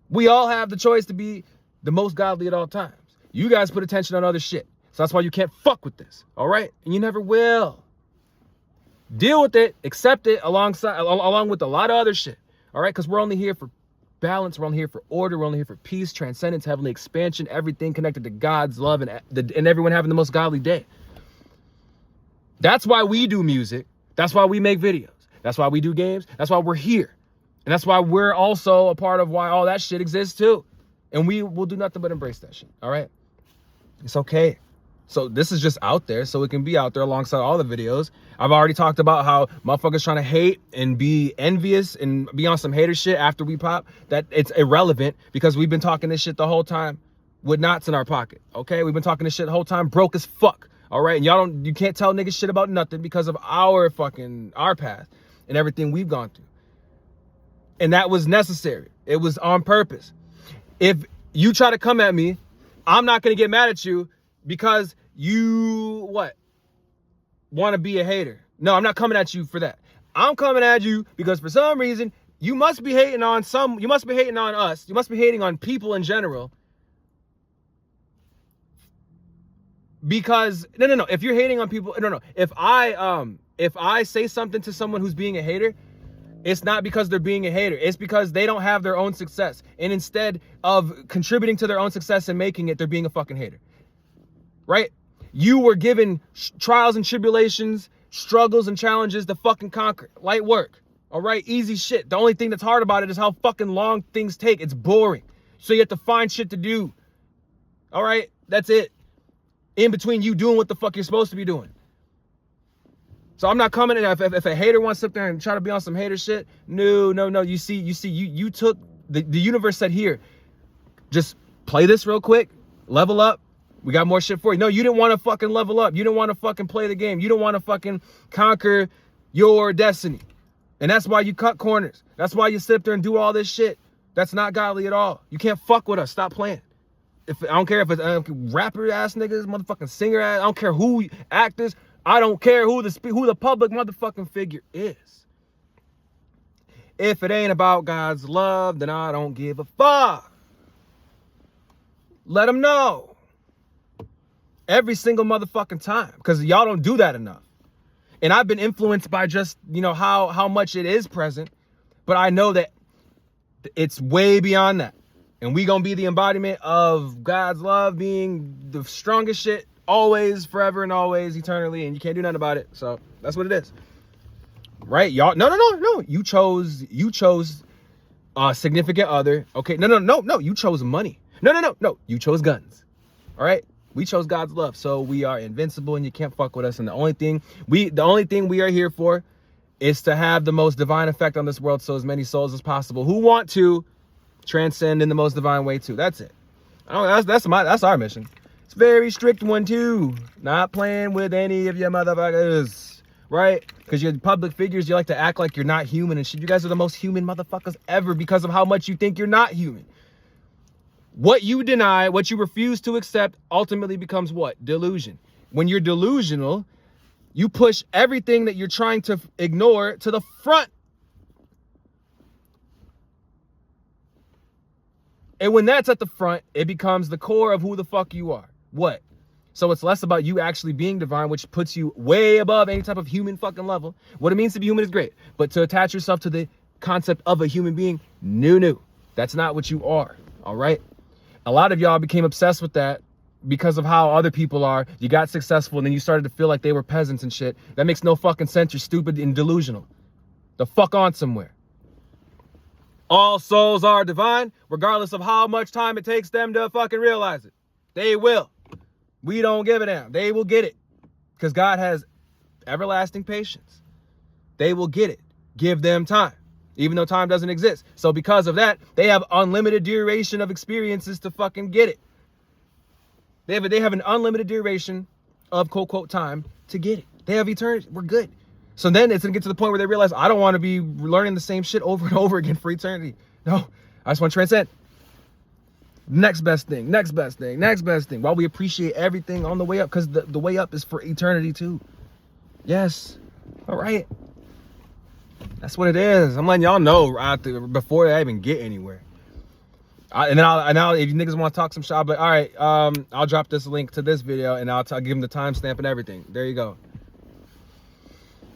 We all have the choice to be the most godly at all times. You guys put attention on other shit. So that's why you can't fuck with this, all right? And you never will. Deal with it, accept it along with a lot of other shit, all right? Because we're only here for balance, we're only here for order, we're only here for peace, transcendence, heavenly expansion, everything connected to God's love and everyone having the most godly day. That's why we do music. That's why we make videos. That's why we do games. That's why we're here. And that's why we're also a part of why all that shit exists too. And we will do nothing but embrace that shit, all right? It's okay. So this is just out there so it can be out there alongside all the videos. I've already talked about how motherfuckers trying to hate and be envious and be on some hater shit after we pop. That it's irrelevant, because we've been talking this shit the whole time with knots in our pocket, okay? We've been talking this shit the whole time broke as fuck, all right? And you can't tell niggas shit about nothing because of our path and everything we've gone through. And that was necessary. It was on purpose. If you try to come at me I'm not going to get mad at you because you, what? Want to be a hater. No, I'm not coming at you for that. I'm coming at you because for some reason, you must be hating on you must be hating on us. You must be hating on people in general. Because, no. If you're hating on people, no. If I say something to someone who's being a hater, it's not because they're being a hater. It's because they don't have their own success. And instead of contributing to their own success and making it, they're being a fucking hater. Right? You were given trials and tribulations, struggles and challenges to fucking conquer. Light work. All right? Easy shit. The only thing that's hard about it is how fucking long things take. It's boring. So you have to find shit to do. All right? That's it. In between you doing what the fuck you're supposed to be doing. So I'm not coming in. If a hater wants to sit there and try to be on some hater shit, no. You took the universe said, here, just play this real quick, level up. We got more shit for you. No, you didn't want to fucking level up. You didn't want to fucking play the game. You didn't want to fucking conquer your destiny. And that's why you cut corners. That's why you sit there and do all this shit. That's not godly at all. You can't fuck with us. Stop playing. I don't care if it's rapper ass niggas, motherfucking singer ass. I don't care who actors. I don't care who the public motherfucking figure is. If it ain't about God's love, then I don't give a fuck. Let them know. Every single motherfucking time. Because y'all don't do that enough. And I've been influenced by just, how much it is present. But I know that it's way beyond that. And we gonna be the embodiment of God's love being the strongest shit always, forever and always, eternally. And you can't do nothing about it. So that's what it is. Right? Y'all, no. You chose a significant other. Okay, no. You chose money. No. You chose guns. All right? We chose God's love, so we are invincible, and you can't fuck with us. And the only thing we are here for is to have the most divine effect on this world, so as many souls as possible who want to transcend in the most divine way too. That's it. That's our mission. It's a very strict one too. Not playing with any of your motherfuckers, right? Because you're public figures, you like to act like you're not human and shit. You guys are the most human motherfuckers ever because of how much you think you're not human. What you deny, what you refuse to accept, ultimately becomes what? Delusion. When you're delusional, you push everything that you're trying to ignore to the front. And when that's at the front, it becomes the core of who the fuck you are. What? So it's less about you actually being divine, which puts you way above any type of human fucking level. What it means to be human is great. But to attach yourself to the concept of a human being, no. That's not what you are. All right? A lot of y'all became obsessed with that because of how other people are. You got successful and then you started to feel like they were peasants and shit. That makes no fucking sense. You're stupid and delusional. The fuck on somewhere. All souls are divine, regardless of how much time it takes them to fucking realize it. They will. We don't give a damn. They will get it. Because God has everlasting patience. They will get it. Give them time. Even though time doesn't exist. So because of that, they have unlimited duration of experiences to fucking get it. They have an unlimited duration of quote time to get it. They have eternity. We're good. So then it's going to get to the point where they realize, I don't want to be learning the same shit over and over again for eternity. No, I just want to transcend. Next best thing. While we appreciate everything on the way up, because the way up is for eternity too. Yes. All right. That's what it is. I'm letting y'all know right there before I even get anywhere. And now if you niggas want to talk some shit, I'll be like, all right, I'll drop this link to this video and I'll give them the timestamp and everything. There you go.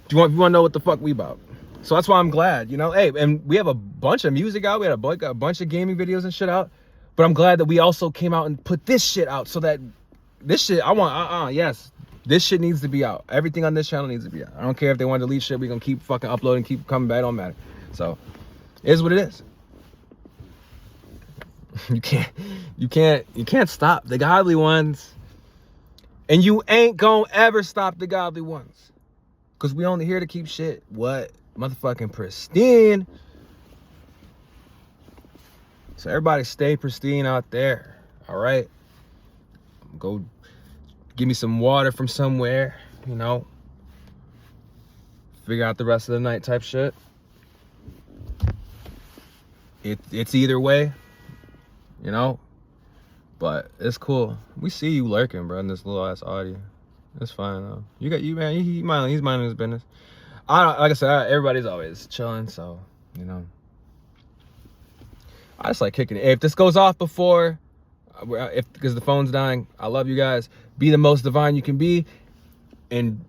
If you want to know what the fuck we about. So that's why I'm glad, hey, and we have a bunch of music out. We had a bunch of gaming videos and shit out. But I'm glad that we also came out and put this shit out so that this shit, yes, this shit needs to be out. Everything on this channel needs to be out. I don't care if they want to delete shit. We're going to keep fucking uploading, keep coming back. It don't matter. So it is what it is. You can't stop the godly ones. And you ain't gonna ever stop the godly ones. Because we only here to keep shit, what? Motherfucking pristine. So everybody stay pristine out there. All right? Go give me some water from somewhere, Figure out the rest of the night type shit. It's either way, But it's cool. We see you lurking, bro, in this little ass audio. It's fine though. You got you, man. He's minding his business. Like I said, everybody's always chilling, so you know. I just like kicking it. If this goes off before, because the phone's dying, I love you guys. Be the most divine you can be, and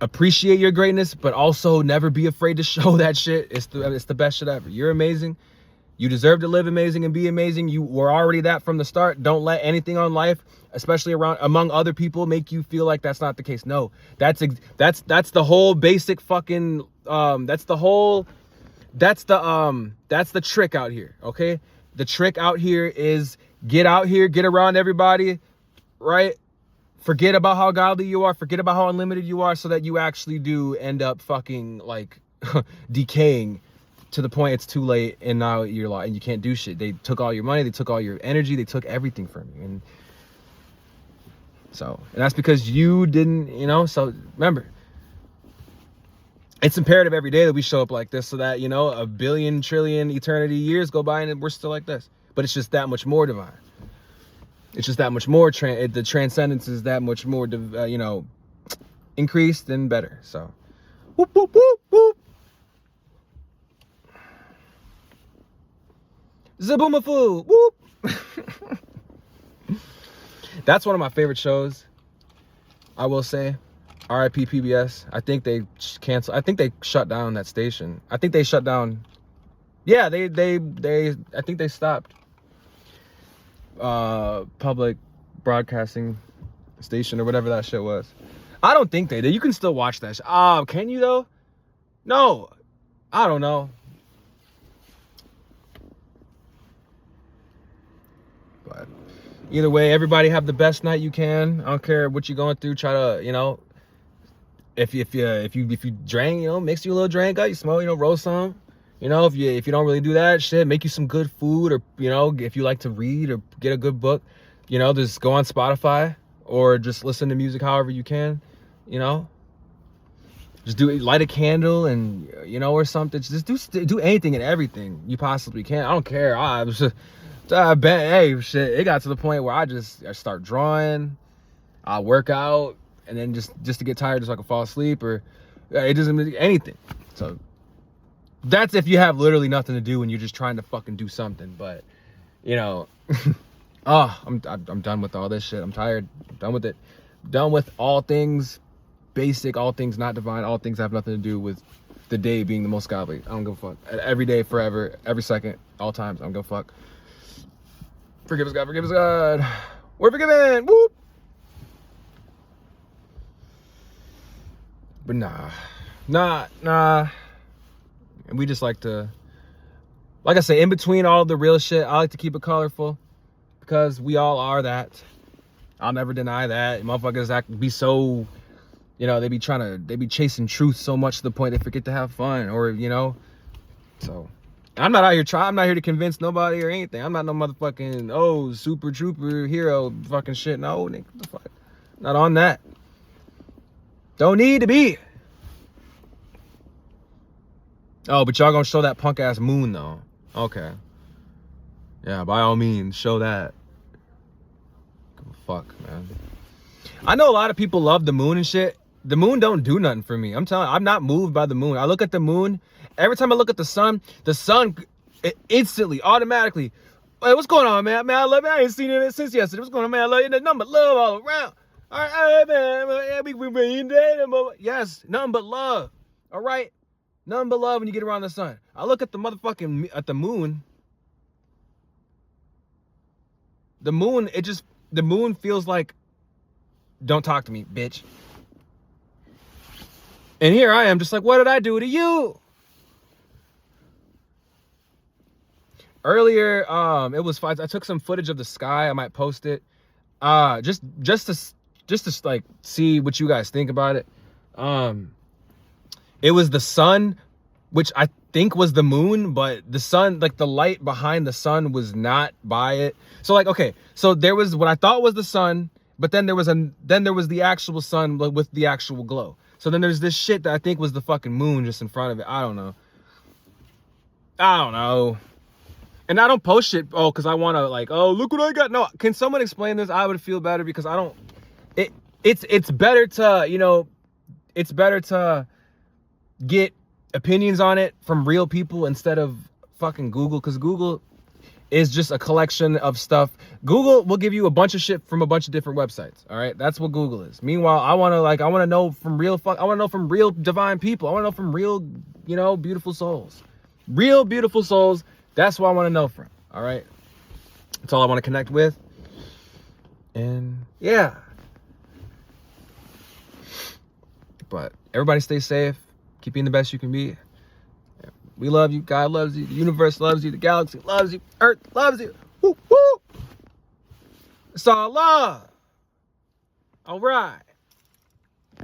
appreciate your greatness, but also never be afraid to show that shit. It's the best shit ever. You're amazing. You deserve to live amazing and be amazing. You were already that from the start. Don't let anything on life, especially among other people, make you feel like that's not the case. No, that's the whole basic fucking that's the trick out here. Okay, the trick out here is get out here, get around everybody, right? Forget about how godly you are. Forget about how unlimited you are, so that you actually do end up fucking like decaying to the point it's too late, and now you're like, and you can't do shit. They took all your money, they took all your energy, they took everything from you, and that's because you didn't, you know. So remember, it's imperative every day that we show up like this, so that, you know, a billion trillion eternity years go by and we're still like this. But it's just that much more divine. It's just that much more the transcendence is that much more you know, increased and better. So whoop whoop whoop whoop. Zaboomafu, whoop. That's one of my favorite shows, I will say. R.I.P. PBS. I think they canceled. I think they shut down that station. I think they shut down. Yeah, they I think they stopped public broadcasting station or whatever that shit was. I don't think they did. You can still watch that shit. Can you though? No, I don't know. But either way, everybody have the best night you can. I don't care what you're going through. Try to, you know, if you drink, you know, mix you a little drink out, you smoke, you know, roast some. You know, if you don't really do that shit, make you some good food, or, you know, if you like to read or get a good book, you know, just go on Spotify or just listen to music however you can, you know. Just light a candle and, you know, or something. Just do anything and everything you possibly can. I don't care. Hey, shit, it got to the point where I start drawing, I work out, and then just to get tired so I can fall asleep, or it doesn't mean anything. So that's if you have literally nothing to do and you're just trying to fucking do something. But, you know, I'm done with all this shit. I'm tired. I'm done with it. Done with all things basic, all things not divine, all things that have nothing to do with the day being the most godly. I don't give a fuck. Every day, forever, every second, all times, I don't give a fuck. Forgive us, God. Forgive us, God. We're forgiven. Whoop. But nah. And we just like to, like I say, in between all the real shit, I like to keep it colorful, because we all are that. I'll never deny that. Motherfuckers be so, you know, they be chasing truth so much to the point they forget to have fun, or, you know. So I'm not here to convince nobody or anything. I'm not no motherfucking, super trooper hero fucking shit. No, nigga, what the fuck? Not on that. Don't need to be. Oh, but y'all gonna show that punk ass moon though. Okay. Yeah, by all means, show that. Fuck, man. I know a lot of people love the moon and shit. The moon don't do nothing for me. I'm telling you, I'm not moved by the moon. I look at the moon. Every time I look at the sun it instantly, automatically, hey, what's going on, man? Man, I love you. I ain't seen it since yesterday. What's going on, man? I love you. Nothing but love all around. All right, man. Yes, nothing but love. All right? Nothing but love when you get around the sun. I look at the moon. The moon feels like, don't talk to me, bitch. And here I am just like, what did I do to you? Earlier, it was fine. I took some footage of the sky. I might post it. Just to like see what you guys think about it. It was the sun, which I think was the moon, but the sun, like the light behind the sun was not by it. So like, okay, so there was what I thought was the sun, but then there was the actual sun with the actual glow. So then there's this shit that I think was the fucking moon just in front of it. I don't know. And I don't post shit, because I want to, like, oh, look what I got. No, can someone explain this? I would feel better, because I don't, it's better to, you know, it's better to get opinions on it from real people instead of fucking Google, because Google is just a collection of stuff. Google will give you a bunch of shit from a bunch of different websites. All right, that's what Google is. Meanwhile, I want to know from real divine people. I want to know from real, you know, beautiful souls. Real beautiful souls. That's what I want to know from. All right, that's all I want to connect with. And yeah, but everybody stay safe. Keep being the best you can be. We love you. God loves you. The universe loves you. The galaxy loves you. Earth loves you. Woo, woo. It's all love. All right.